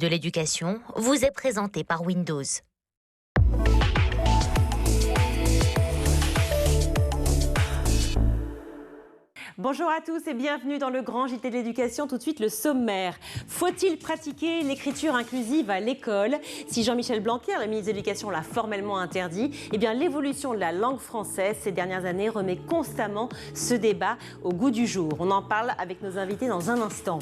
de l'éducation vous est présenté par Windows. Bonjour à tous et bienvenue dans le grand JT de l'éducation. Tout de suite, le sommaire. Faut-il pratiquer l'écriture inclusive à l'école? Si Jean-Michel Blanquer, le ministre de l'Éducation, l'a formellement interdit, eh bien l'évolution de la langue française ces dernières années remet constamment ce débat au goût du jour. On en parle avec nos invités dans un instant.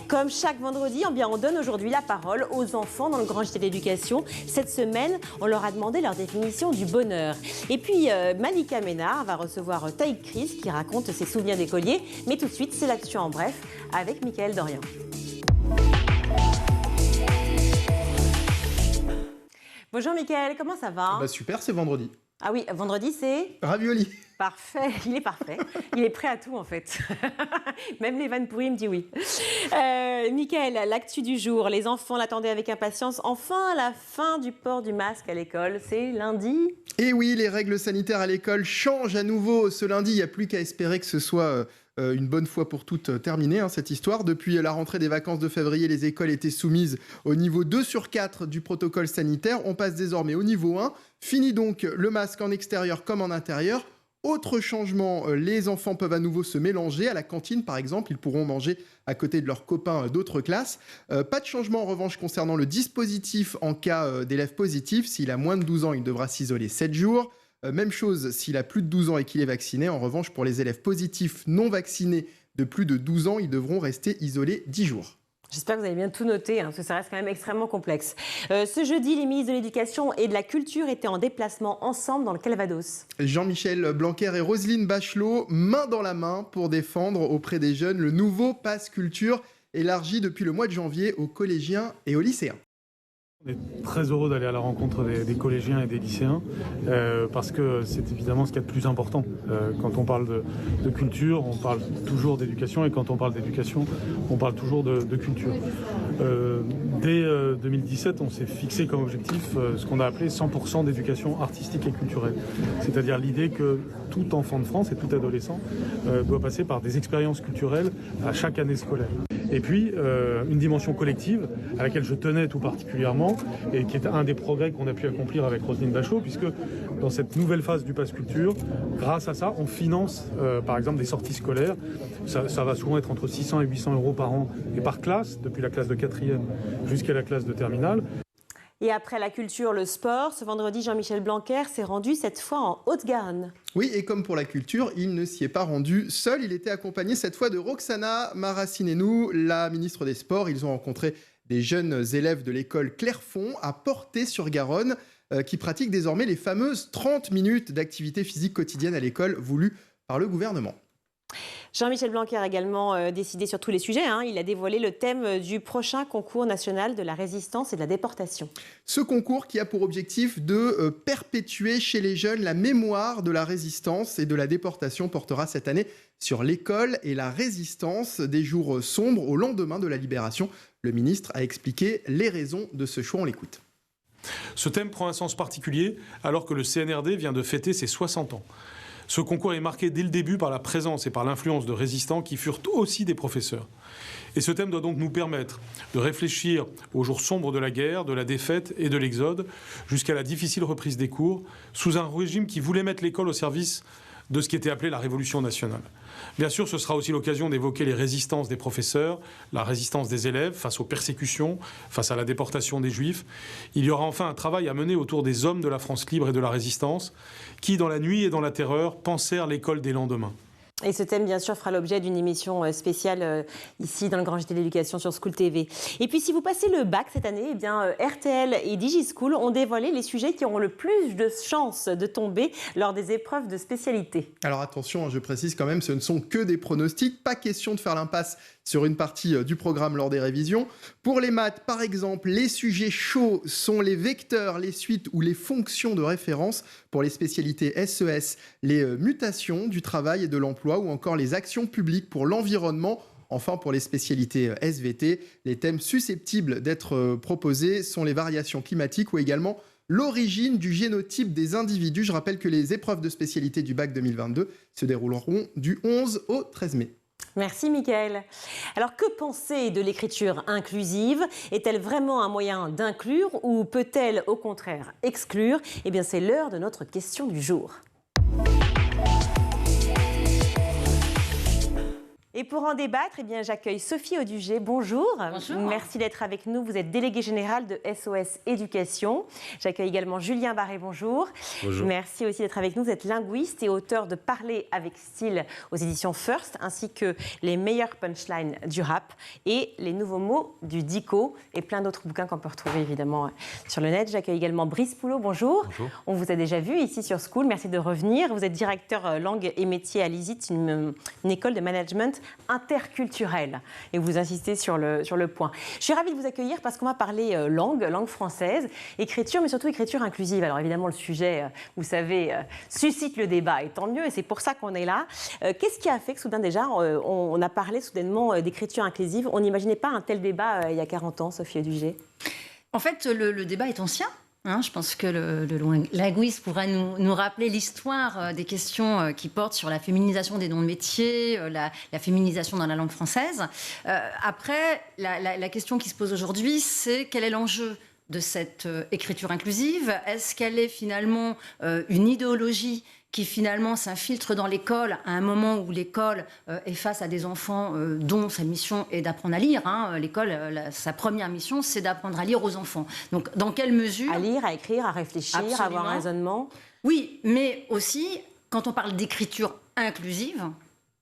Comme chaque vendredi, eh bien, on donne aujourd'hui la parole aux enfants dans le grand JT de l'éducation. Cette semaine, on leur a demandé leur définition du bonheur. Et puis, Malika Ménard va recevoir Taïk Chris qui raconte ses souvenirs d'écolier. Mais tout de suite, c'est l'actu en bref avec Mickaël Dorian. Bonjour Mickaël, comment ça va? Super, c'est vendredi. Ah oui, vendredi c'est... Ravioli. Parfait, il est parfait. Il est prêt à tout en fait. Même les vannes pourries, il me dit oui. Mickaël, l'actu du jour. Les enfants l'attendaient avec impatience. Enfin, la fin du port du masque à l'école, c'est lundi. Et oui, les règles sanitaires à l'école changent à nouveau ce lundi. Il n'y a plus qu'à espérer que ce soit une bonne fois pour toutes terminée, cette histoire. Depuis la rentrée des vacances de février, les écoles étaient soumises au niveau 2 sur 4 du protocole sanitaire. On passe désormais au niveau 1. Fini donc le masque en extérieur comme en intérieur. Autre changement, les enfants peuvent à nouveau se mélanger. À la cantine, par exemple, ils pourront manger à côté de leurs copains d'autres classes. Pas de changement, en revanche, concernant le dispositif en cas d'élève positif. S'il a moins de 12 ans, il devra s'isoler 7 jours. Même chose s'il a plus de 12 ans et qu'il est vacciné. En revanche, pour les élèves positifs non vaccinés de plus de 12 ans, ils devront rester isolés 10 jours. J'espère que vous avez bien tout noté, parce que ça reste quand même extrêmement complexe. Ce jeudi, les ministres de l'Éducation et de la Culture étaient en déplacement ensemble dans le Calvados. Jean-Michel Blanquer et Roselyne Bachelot, main dans la main pour défendre auprès des jeunes le nouveau Pass Culture, élargi depuis le mois de janvier aux collégiens et aux lycéens. On est très heureux d'aller à la rencontre des collégiens et des lycéens parce que c'est évidemment ce qu'il y a de plus important. Quand on parle de culture, on parle toujours d'éducation et quand on parle d'éducation, on parle toujours de culture. Dès 2017, on s'est fixé comme objectif ce qu'on a appelé 100% d'éducation artistique et culturelle. C'est-à-dire l'idée que tout enfant de France et tout adolescent doit passer par des expériences culturelles à chaque année scolaire. Et puis, une dimension collective à laquelle je tenais tout particulièrement et qui est un des progrès qu'on a pu accomplir avec Roselyne Bachelot, puisque dans cette nouvelle phase du Pass Culture, grâce à ça, on finance par exemple des sorties scolaires. Ça va souvent être entre 600 et 800 euros par an et par classe, depuis la classe de 4e jusqu'à la classe de terminale. Et après la culture, le sport, ce vendredi, Jean-Michel Blanquer s'est rendu cette fois en Haute-Garonne. Oui, et comme pour la culture, il ne s'y est pas rendu seul. Il était accompagné cette fois de Roxana Maracineanu, la ministre des Sports. Ils ont rencontré des jeunes élèves de l'école Clairefonds à Portet-sur-Garonne qui pratiquent désormais les fameuses 30 minutes d'activité physique quotidienne à l'école voulues par le gouvernement. Jean-Michel Blanquer a également décidé sur tous les sujets. Il a dévoilé le thème du prochain concours national de la résistance et de la déportation. Ce concours qui a pour objectif de perpétuer chez les jeunes la mémoire de la résistance et de la déportation portera cette année sur l'école et la résistance des jours sombres au lendemain de la libération. Le ministre a expliqué les raisons de ce choix. On l'écoute. Ce thème prend un sens particulier alors que le CNRD vient de fêter ses 60 ans. Ce concours est marqué dès le début par la présence et par l'influence de résistants qui furent aussi des professeurs. Et ce thème doit donc nous permettre de réfléchir aux jours sombres de la guerre, de la défaite et de l'exode, jusqu'à la difficile reprise des cours, sous un régime qui voulait mettre l'école au service de ce qui était appelé la Révolution nationale. Bien sûr, ce sera aussi l'occasion d'évoquer les résistances des professeurs, la résistance des élèves face aux persécutions, face à la déportation des Juifs. Il y aura enfin un travail à mener autour des hommes de la France libre et de la résistance, qui, dans la nuit et dans la terreur, pensèrent l'école des lendemains. Et ce thème, bien sûr, fera l'objet d'une émission spéciale ici dans le Grand JT de l'Éducation sur School TV. Et puis, si vous passez le bac cette année, eh bien, RTL et DigiSchool ont dévoilé les sujets qui auront le plus de chances de tomber lors des épreuves de spécialité. Alors attention, je précise quand même, ce ne sont que des pronostics. Pas question de faire l'impasse sur une partie du programme lors des révisions. Pour les maths, par exemple, les sujets chauds sont les vecteurs, les suites ou les fonctions de référence. Pour les spécialités SES, les mutations du travail et de l'emploi ou encore les actions publiques pour l'environnement. Enfin, pour les spécialités SVT, les thèmes susceptibles d'être proposés sont les variations climatiques ou également l'origine du génotype des individus. Je rappelle que les épreuves de spécialité du bac 2022 se dérouleront du 11 au 13 mai. Merci Mickaël. Alors que penser de l'écriture inclusive? Est-elle vraiment un moyen d'inclure ou peut-elle au contraire exclure? Eh bien c'est l'heure de notre question du jour. Et pour en débattre, eh bien, j'accueille Sophie Audugé. Bonjour. Bonjour. Merci d'être avec nous. Vous êtes déléguée générale de SOS Éducation. J'accueille également Julien Barré. Bonjour. Bonjour. Merci aussi d'être avec nous. Vous êtes linguiste et auteur de Parler avec style aux éditions First, ainsi que les meilleurs punchlines du rap et les nouveaux mots du dico et plein d'autres bouquins qu'on peut retrouver évidemment sur le net. J'accueille également Brice Poulot. Bonjour. Bonjour. On vous a déjà vu ici sur School. Merci de revenir. Vous êtes directeur langue et métiers à l'ISIT, une école de management interculturelle. Et vous insistez sur le point. Je suis ravie de vous accueillir parce qu'on va parler langue française, écriture, mais surtout écriture inclusive. Alors évidemment, le sujet, vous savez, suscite le débat, et tant mieux, et c'est pour ça qu'on est là. Qu'est-ce qui a fait que soudain déjà, on a parlé soudainement d'écriture inclusive? On n'imaginait pas un tel débat il y a 40 ans, Sophie Audugé. En fait, le débat est ancien. Je pense que le linguiste pourra nous rappeler l'histoire des questions qui portent sur la féminisation des noms de métiers, la féminisation dans la langue française. Après, la question qui se pose aujourd'hui, c'est quel est l'enjeu de cette écriture inclusive? Est-ce qu'elle est finalement une idéologie qui finalement s'infiltre dans l'école à un moment où l'école est face à des enfants dont sa mission est d'apprendre à lire. L'école, sa première mission, c'est d'apprendre à lire aux enfants. Donc, dans quelle mesure... À lire, à écrire, à réfléchir, Absolument. à avoir un raisonnement. Oui, mais aussi, quand on parle d'écriture inclusive,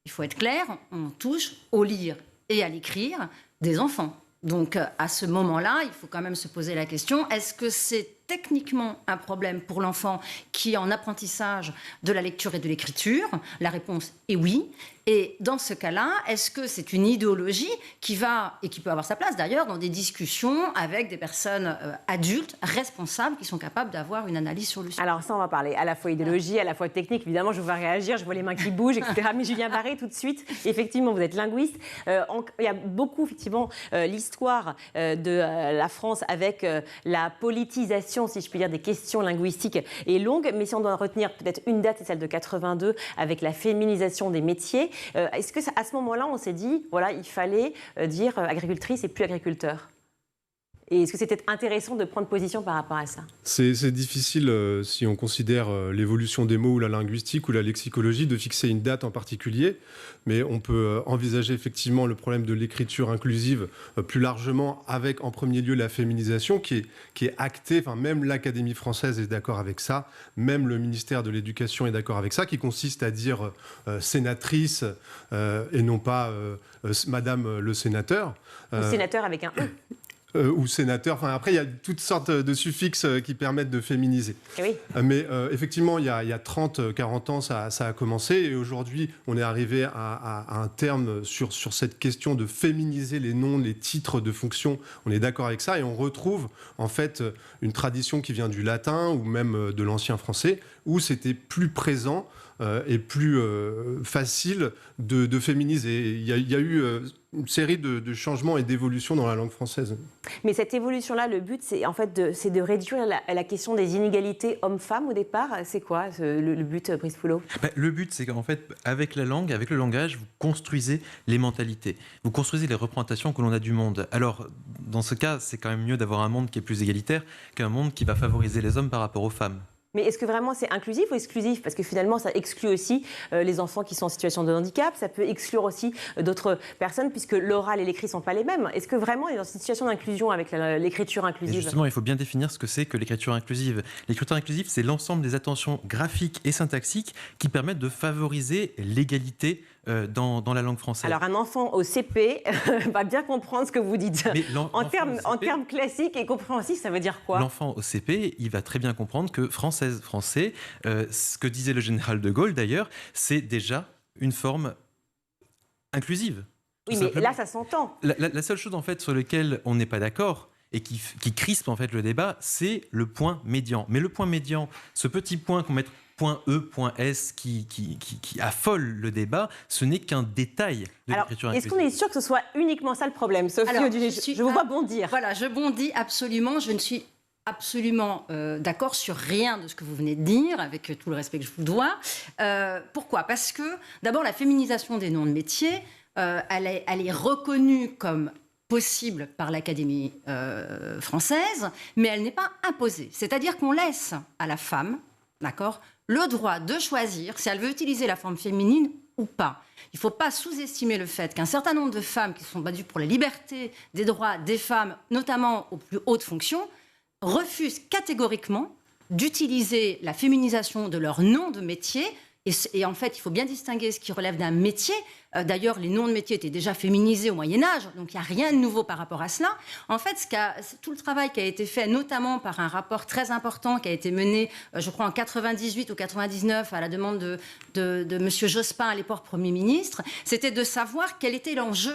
il faut être clair, on touche au lire et à l'écrire des enfants. Donc, à ce moment-là, il faut quand même se poser la question, est-ce que c'est techniquement un problème pour l'enfant qui est en apprentissage de la lecture et de l'écriture? La réponse est oui. Et dans ce cas-là, est-ce que c'est une idéologie qui va, et qui peut avoir sa place d'ailleurs, dans des discussions avec des personnes adultes, responsables, qui sont capables d'avoir une analyse sur le sujet? Alors ça, on va parler à la fois idéologie, à la fois technique. Évidemment, je vous vois réagir, je vois les mains qui bougent, etc. Mais Julien Barré, tout de suite, effectivement, vous êtes linguiste. Il y a beaucoup, effectivement, l'histoire de la France avec la politisation, si je puis dire, des questions linguistiques est longue. Mais si on doit retenir peut-être une date, c'est celle de 82, avec la féminisation des métiers. Est-ce que à ce moment-là, on s'est dit, voilà, il fallait dire agricultrice et plus agriculteur? Et est-ce que c'était intéressant de prendre position par rapport à ça? C'est difficile, si on considère l'évolution des mots ou la linguistique ou la lexicologie, de fixer une date en particulier. Mais on peut envisager effectivement le problème de l'écriture inclusive plus largement avec, en premier lieu, la féminisation qui est actée. Enfin, même l'Académie française est d'accord avec ça. Même le ministère de l'Éducation est d'accord avec ça, qui consiste à dire sénatrice et non pas madame le sénateur. Le sénateur avec un E. Ou sénateur. Enfin, après, il y a toutes sortes de suffixes qui permettent de féminiser. Oui. Mais effectivement, il y a 30, 40 ans, ça a commencé. Et aujourd'hui, on est arrivé à un terme sur cette question de féminiser les noms, les titres de fonctions. On est d'accord avec ça. Et on retrouve, en fait, une tradition qui vient du latin ou même de l'ancien français, où c'était plus présent et plus facile de féminiser. Il y a eu une série de changements et d'évolutions dans la langue française. Mais cette évolution-là, le but, c'est en fait de réduire la question des inégalités hommes-femmes au départ. C'est quoi le but, Brice Poulot? Le but, c'est qu'en fait, avec la langue, avec le langage, vous construisez les mentalités. Vous construisez les représentations que l'on a du monde. Alors, dans ce cas, c'est quand même mieux d'avoir un monde qui est plus égalitaire qu'un monde qui va favoriser les hommes par rapport aux femmes. Mais est-ce que vraiment c'est inclusif ou exclusif? Parce que finalement, ça exclut aussi les enfants qui sont en situation de handicap, ça peut exclure aussi d'autres personnes, puisque l'oral et l'écrit ne sont pas les mêmes. Est-ce que vraiment on est dans une situation d'inclusion avec l'écriture inclusive? Et justement, il faut bien définir ce que c'est que l'écriture inclusive. L'écriture inclusive, c'est l'ensemble des attentions graphiques et syntaxiques qui permettent de favoriser l'égalité dans la langue française. Alors un enfant au CP va bien comprendre ce que vous dites. Mais en termes classiques et compréhensifs, ça veut dire quoi? L'enfant au CP, il va très bien comprendre que française, français, ce que disait le général de Gaulle d'ailleurs, c'est déjà une forme inclusive. Oui, mais là, ça s'entend. La seule chose en fait sur laquelle on n'est pas d'accord et qui crispe en fait le débat, c'est le point médian. Mais le point médian, ce petit point qu'on met point E, point S qui affole le débat, ce n'est qu'un détail de l'écriture inclusive. Est-ce qu'on est sûr que ce soit uniquement ça le problème, Sophie Audugé? Je vous vois bondir. Voilà, je bondis absolument. Je ne suis absolument d'accord sur rien de ce que vous venez de dire, avec tout le respect que je vous dois. Pourquoi? Parce que, d'abord, la féminisation des noms de métiers, elle est reconnue comme possible par l'Académie française, mais elle n'est pas imposée. C'est-à-dire qu'on laisse à la femme, d'accord, le droit de choisir si elle veut utiliser la forme féminine ou pas. Il ne faut pas sous-estimer le fait qu'un certain nombre de femmes qui sont battues pour la liberté des droits des femmes, notamment aux plus hautes fonctions, refusent catégoriquement d'utiliser la féminisation de leur nom de métier. Et en fait, il faut bien distinguer ce qui relève d'un métier. D'ailleurs, les noms de métiers étaient déjà féminisés au Moyen-Âge, donc il n'y a rien de nouveau par rapport à cela. En fait, tout le travail qui a été fait, notamment par un rapport très important qui a été mené, je crois, en 98 ou 99, à la demande de M. Jospin, à l'époque Premier ministre, c'était de savoir quel était l'enjeu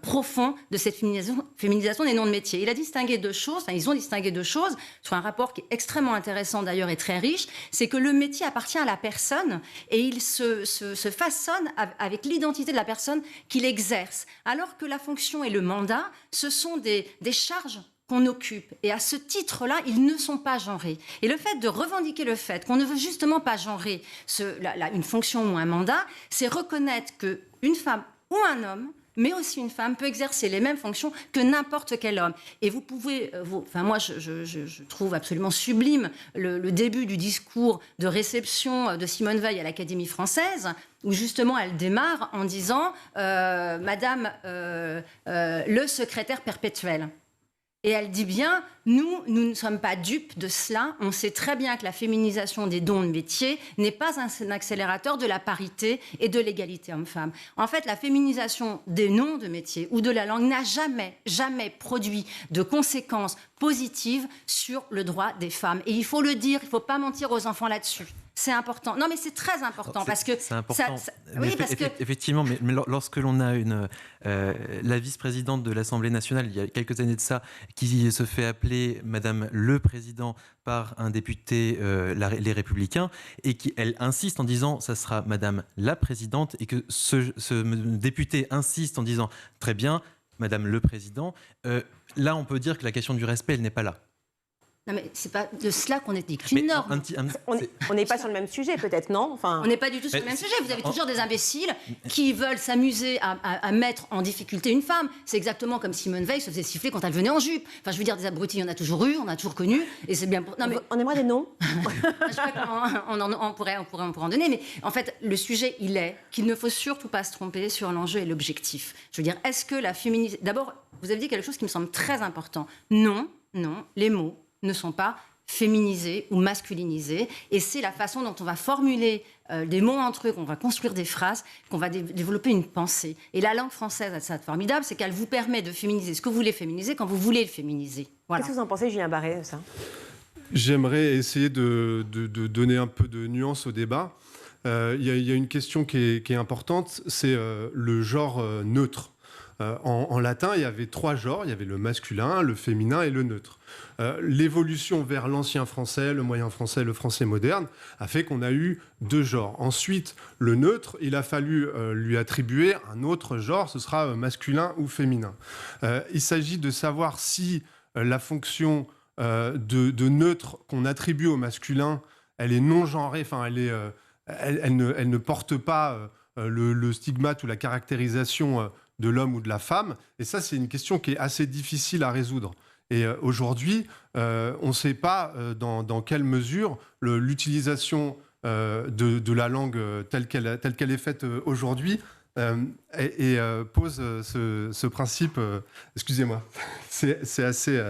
profond de cette féminisation des noms de métiers. Il a distingué deux choses, enfin ils ont distingué deux choses, sur un rapport qui est extrêmement intéressant d'ailleurs et très riche, c'est que le métier appartient à la personne et il se façonne avec l'identité de la personne qu'il exerce, alors que la fonction et le mandat, ce sont des charges qu'on occupe. Et à ce titre-là, ils ne sont pas genrés. Et le fait de revendiquer le fait qu'on ne veut justement pas genrer une fonction ou un mandat, c'est reconnaître qu'une femme ou un homme, mais aussi une femme, peut exercer les mêmes fonctions que n'importe quel homme. Et vous pouvez... moi, je trouve absolument sublime le début du discours de réception de Simone Veil à l'Académie française, où justement elle démarre en disant « Madame le secrétaire perpétuel ». Et elle dit bien, nous ne sommes pas dupes de cela. On sait très bien que la féminisation des dons de métier n'est pas un accélérateur de la parité et de l'égalité homme-femme. En fait, la féminisation des noms de métier ou de la langue n'a jamais produit de conséquences positives sur le droit des femmes. Et il faut le dire, il ne faut pas mentir aux enfants là-dessus. C'est important. Non, mais c'est très important parce que... C'est important. Effectivement, mais lorsque l'on a la vice-présidente de l'Assemblée nationale, il y a quelques années de ça, qui se fait appeler Madame le Président par un député les Républicains, et elle insiste en disant ça sera Madame la Présidente, et que ce député insiste en disant très bien, Madame le Président, là on peut dire que la question du respect, elle n'est pas là. Non, mais c'est pas de cela qu'on est dit. Une norme. On n'est pas sur le même sujet, peut-être, non? Enfin... On n'est pas du tout sur le même sujet. Vous avez toujours des imbéciles qui veulent s'amuser à mettre en difficulté une femme. C'est exactement comme Simone Veil se faisait siffler quand elle venait en jupe. Enfin, je veux dire, des abrutis, il y en a toujours eu, on a toujours connu. Et c'est bien. Non, mais on aimerait des noms. Je sais pas comment on pourrait en donner. Mais en fait, le sujet, il est qu'il ne faut surtout pas se tromper sur l'enjeu et l'objectif. Je veux dire, est-ce que la féminisation. D'abord, vous avez dit quelque chose qui me semble très important. Non, les mots ne sont pas féminisés ou masculinisés. Et c'est la façon dont on va formuler des mots entre eux, qu'on va construire des phrases, qu'on va développer une pensée. Et la langue française a ça de formidable, c'est qu'elle vous permet de féminiser ce que vous voulez féminiser quand vous voulez le féminiser. Voilà. Qu'est-ce que vous en pensez, Julien Barré, de ça? J'aimerais essayer de donner un peu de nuance au débat. Il y a une question qui est importante, c'est le genre neutre. En latin, il y avait 3 genres, il y avait le masculin, le féminin et le neutre. L'évolution vers l'ancien français, le moyen français, le français moderne, a fait qu'on a eu 2 genres. Ensuite, le neutre, il a fallu lui attribuer un autre genre, ce sera masculin ou féminin. Il s'agit de savoir si la fonction de neutre qu'on attribue au masculin, elle est non genrée, enfin elle ne porte pas le stigmate ou la caractérisation de l'homme ou de la femme. Et ça, c'est une question qui est assez difficile à résoudre. Et aujourd'hui, on ne sait pas dans quelle mesure l'utilisation de la langue telle qu'elle est faite aujourd'hui pose ce principe... excusez-moi, c'est assez...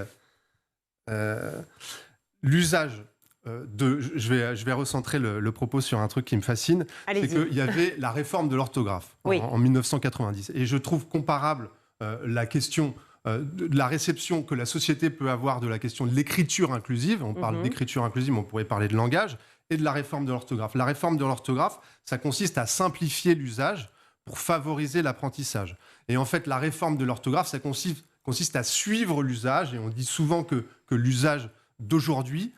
l'usage... je vais recentrer le propos sur un truc qui me fascine. Allez-y. C'est qu'il y avait la réforme de l'orthographe en 1990. Et je trouve comparable la question de la réception que la société peut avoir de la question de l'écriture inclusive. On parle d'écriture inclusive, mais on pourrait parler de langage, et de la réforme de l'orthographe. La réforme de l'orthographe, ça consiste à simplifier l'usage pour favoriser l'apprentissage. Et en fait, la réforme de l'orthographe, ça consiste à suivre l'usage. Et on dit souvent que l'usage d'aujourd'hui...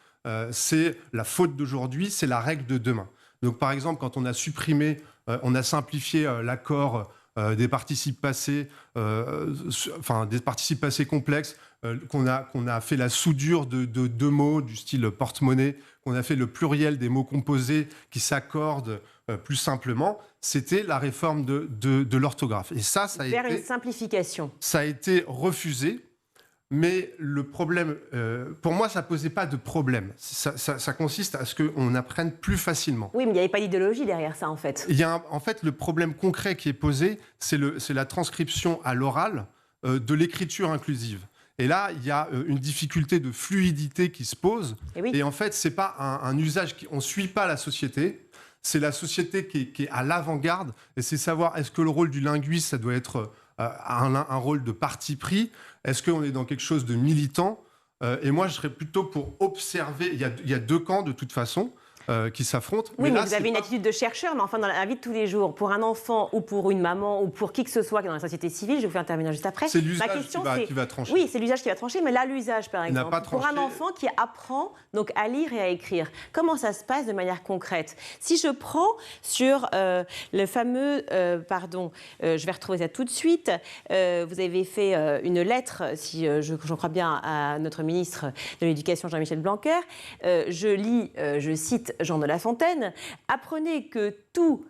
c'est la faute d'aujourd'hui, c'est la règle de demain. Donc, par exemple, quand on a supprimé, on a simplifié l'accord des participes passés, des participes passés complexes, qu'on a fait la soudure de deux mots du style porte-monnaie, qu'on a fait le pluriel des mots composés qui s'accordent plus simplement. C'était la réforme de l'orthographe. Et ça a vers été... une simplification. Ça a été refusé. Mais le problème, pour moi, ça ne posait pas de problème. Ça consiste à ce qu'on apprenne plus facilement. Oui, mais il n'y avait pas d'idéologie derrière ça, en fait. En fait, le problème concret qui est posé, c'est la transcription à l'oral de l'écriture inclusive. Et là, il y a une difficulté de fluidité qui se pose. Et en fait, ce n'est pas un usage on ne suit pas la société. C'est la société qui est à l'avant-garde. Et c'est savoir, est-ce que le rôle du linguiste, ça doit être un rôle de parti pris? Est-ce qu'on est dans quelque chose de militant? Et moi, je serais plutôt pour observer. Il y a deux camps, de toute façon, qui s'affrontent. Oui, mais vous avez une attitude de chercheur, mais enfin, dans la vie de tous les jours, pour un enfant ou pour une maman ou pour qui que ce soit qui est dans la société civile, je vais vous faire intervenir juste après. C'est l'usage qui va trancher. Oui, c'est l'usage qui va trancher, mais là, l'usage, par exemple, pas pour tranché. un enfant qui apprend donc à lire et à écrire, comment ça se passe de manière concrète? Si je prends sur le fameux, je vais retrouver ça tout de suite, vous avez fait une lettre, si je crois bien, à notre ministre de l'Éducation, Jean-Michel Blanquer. Je lis, je cite Jean de La Fontaine, « Apprenez que tout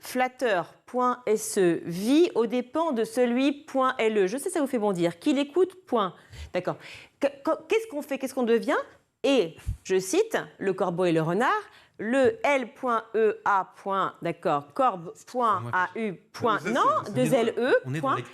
flatteur.se vit aux dépens de celui.le ». Je sais, ça vous fait bondir. Qu'il écoute, point. D'accord. Qu'est-ce qu'on fait? Qu'est-ce qu'on devient? Et, je cite, le corbeau et le renard, le L.E.A. d'accord, corbe.au. Non, deux L.E.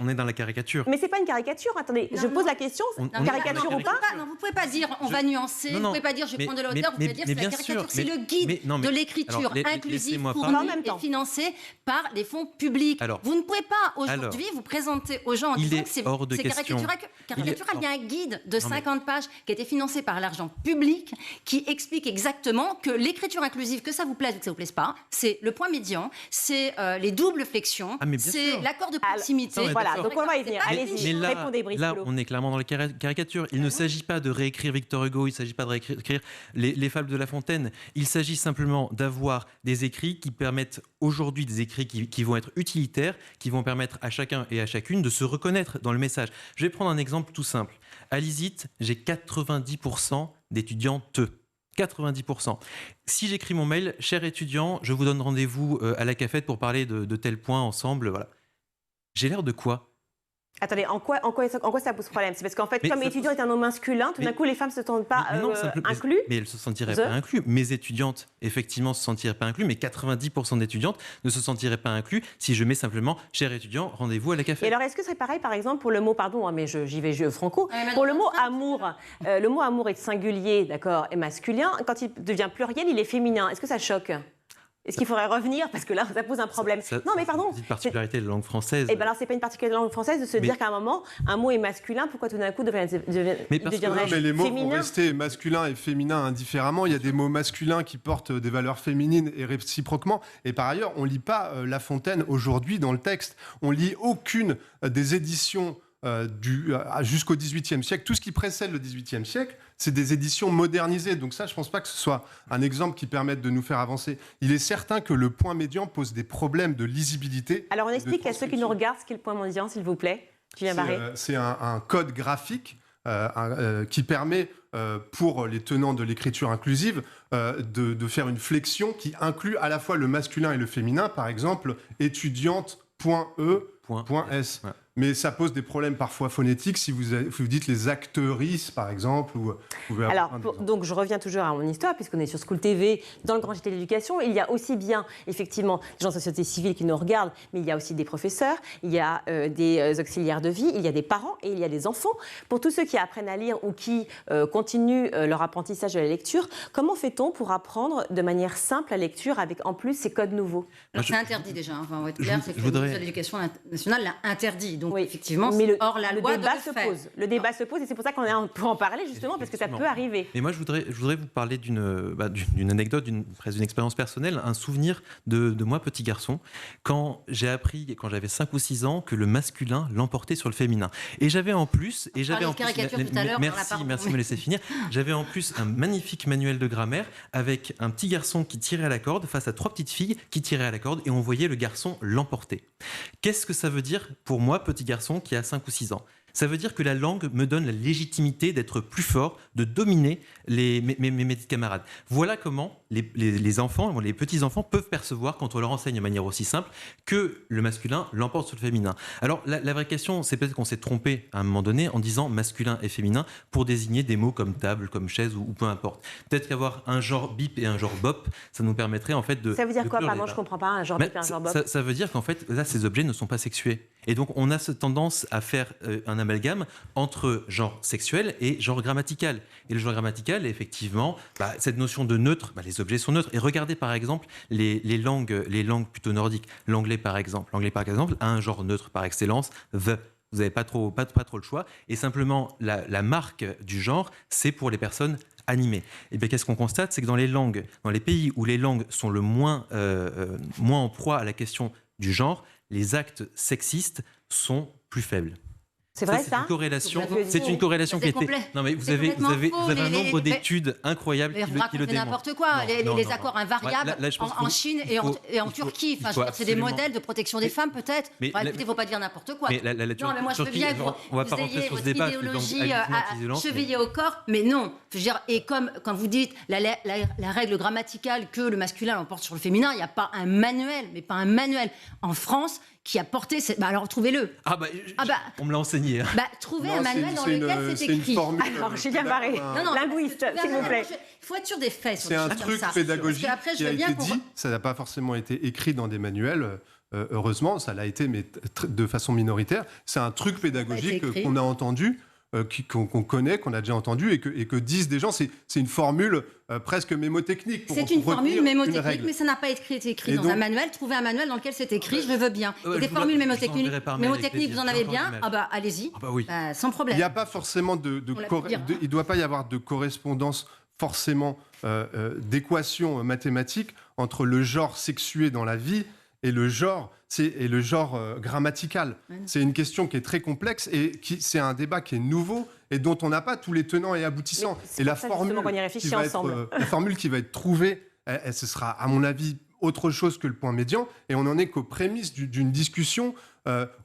On est dans la caricature. Mais c'est pas une caricature, attendez, je pose la question, caricature ou pas? Non, vous pouvez pas dire on va nuancer, vous pouvez pas dire je vais prendre de la hauteur, vous pouvez dire c'est la caricature. C'est le guide de l'écriture inclusive fourni et financé par les fonds publics. Vous ne pouvez pas aujourd'hui vous présenter aux gens en disant que c'est caricatural. Il y a un guide de 50 pages qui a été financé par l'argent public qui explique exactement que l'écriture inclusive, que ça vous plaise ou que ça vous plaise pas, c'est le point médian, c'est les doubles flexions, c'est l'accord de proximité. Voilà, donc on va y venir. Allez-y, répondez, Brice Là, Collot. on est clairement dans les caricatures. Il ne s'agit pas de réécrire Victor Hugo, il ne s'agit pas de réécrire les fables de La Fontaine. Il s'agit simplement d'avoir des écrits qui permettent aujourd'hui, des écrits qui vont être utilitaires, qui vont permettre à chacun et à chacune de se reconnaître dans le message. Je vais prendre un exemple tout simple. À l'ISIT, j'ai 90% d'étudiantes. 90%. Si j'écris mon mail, cher étudiant, je vous donne rendez-vous à la cafette pour parler de tel point ensemble. Voilà. J'ai l'air de quoi? Attendez, en quoi ça pose problème? C'est parce qu'en fait, comme étudiant est un nom masculin, tout d'un coup, les femmes ne se sentent pas incluses. Mais elles ne se sentiraient pas incluses. Mes étudiantes, effectivement, se sentiraient pas incluses, mais 90% d'étudiantes ne se sentiraient pas incluses si je mets simplement « cher étudiant, rendez-vous à la cafette ». Et alors, est-ce que ce serait pareil, par exemple, pour le mot, pardon, mais j'y vais franco, pour le mot amour? Le mot amour est singulier, d'accord, et masculin. Quand il devient pluriel, il est féminin. Est-ce que ça choque? Est-ce qu'il faudrait revenir? Parce que là, ça pose un problème. Non, mais pardon. C'est une particularité de la langue française. Eh bien alors, c'est pas une particularité de la langue française de se dire qu'à un moment, un mot est masculin, pourquoi tout d'un coup deviendrait mais les mots féminin? vont rester masculin et féminin indifféremment. Il y a des mots masculins qui portent des valeurs féminines et réciproquement. Et par ailleurs, on ne lit pas La Fontaine aujourd'hui dans le texte. On lit aucune des éditions jusqu'au XVIIIe siècle. Tout ce qui précède le XVIIIe siècle, c'est des éditions modernisées. Donc ça, je ne pense pas que ce soit un exemple qui permette de nous faire avancer. Il est certain que le point médian pose des problèmes de lisibilité. Alors on explique à ceux qui nous regardent ce qu'est le point médian, s'il vous plaît. Julien Barré. C'est un code graphique qui permet, pour les tenants de l'écriture inclusive, de faire une flexion qui inclut à la fois le masculin et le féminin. Par exemple, étudiante.e.s. Ouais. Mais ça pose des problèmes parfois phonétiques si vous dites les actrices, par exemple. Alors, donc je reviens toujours à mon histoire, puisqu'on est sur School TV, dans le Grand JT de l'Éducation. Il y a aussi bien, effectivement, des gens de la société civile qui nous regardent, mais il y a aussi des professeurs, il y a des auxiliaires de vie, il y a des parents et il y a des enfants. Pour tous ceux qui apprennent à lire ou qui continuent leur apprentissage de la lecture, comment fait-on pour apprendre de manière simple la lecture avec en plus ces codes nouveaux? C'est interdit déjà, on va être clair, c'est que le ministère de l'Éducation nationale l'a interdit. Donc, oui, effectivement, hors la loi, le débat se pose. Le débat se pose et c'est pour ça qu'on est pour en parler, justement, parce que ça peut arriver. Et moi, je voudrais vous parler d'une anecdote, presque d'une expérience personnelle, un souvenir de moi, petit garçon, quand j'ai appris, quand j'avais 5 ou 6 ans, que le masculin l'emportait sur le féminin. Et j'avais en plus... Merci de me laisser finir. J'avais en plus un magnifique manuel de grammaire avec un petit garçon qui tirait à la corde face à 3 petites filles qui tiraient à la corde et on voyait le garçon l'emporter. Qu'est-ce que ça veut dire pour moi, petit garçon qui a 5 ou 6 ans ? Ça veut dire que la langue me donne la légitimité d'être plus fort, de dominer mes petits camarades. Voilà comment les enfants, les petits-enfants peuvent percevoir, quand on leur enseigne de manière aussi simple, que le masculin l'emporte sur le féminin. Alors la vraie question, c'est peut-être qu'on s'est trompé à un moment donné en disant masculin et féminin pour désigner des mots comme table, comme chaise ou peu importe. Peut-être qu'avoir un genre bip et un genre bop, ça nous permettrait en fait de... Ça veut dire quoi, pardon, je ne comprends pas, un genre bip et un genre bop? Ça veut dire qu'en fait, là, ces objets ne sont pas sexués. Et donc, on a cette tendance à faire un amalgame entre genre sexuel et genre grammatical. Et le genre grammatical, effectivement, cette notion de neutre, les objets sont neutres. Et regardez par exemple les langues plutôt nordiques. L'anglais par exemple a un genre neutre par excellence, the. Vous n'avez pas trop le choix. Et simplement, la marque du genre, c'est pour les personnes animées. Et bien, qu'est-ce qu'on constate ? C'est que dans les pays où les langues sont le moins en proie à la question du genre, les actes sexistes sont plus faibles. C'est vrai, ça ? C'est une corrélation qui était... Non, mais vous avez un nombre d'études incroyables qui le démontrent. Vous racontez n'importe quoi. Les accords invariables en Chine et en Turquie. C'est des modèles de protection des femmes, peut-être. Écoutez, il ne faut pas dire n'importe quoi. Non, mais moi, je veux bien que vous ayez votre idéologie chevillée au corps, mais non. Je veux dire, et comme quand vous dites la règle grammaticale que le masculin l'emporte sur le féminin, il n'y a pas un manuel, en France, qui a porté cette... alors, trouvez-le. On me l'a enseigné. Trouvez un manuel dans lequel c'est écrit. Alors, Julien Barré, linguiste, s'il vous plaît. Il faut être sûr des faits. C'est un truc pédagogique qui a été dit. Ça n'a pas forcément été écrit dans des manuels. Heureusement, ça l'a été, mais de façon minoritaire. C'est un truc pédagogique qu'on a entendu, qu'on connaît, qu'on a déjà entendu, et que disent des gens. C'est une formule presque mémotechnique. C'est une formule mémotechnique, mais ça n'a pas été écrit dans un manuel. Trouvez un manuel dans lequel c'est écrit, je le veux bien. Et des formules mémotechniques, vous en avez bien, allez-y, sans problème. Il n'y a pas forcément il ne doit pas y avoir de correspondance forcément d'équation mathématique entre le genre sexué dans la vie et le genre grammatical. C'est une question qui est très complexe et c'est un débat qui est nouveau et dont on n'a pas tous les tenants et aboutissants. Et la formule qui va être trouvée, ce sera à mon avis autre chose que le point médian, et on n'en est qu'aux prémices d'une discussion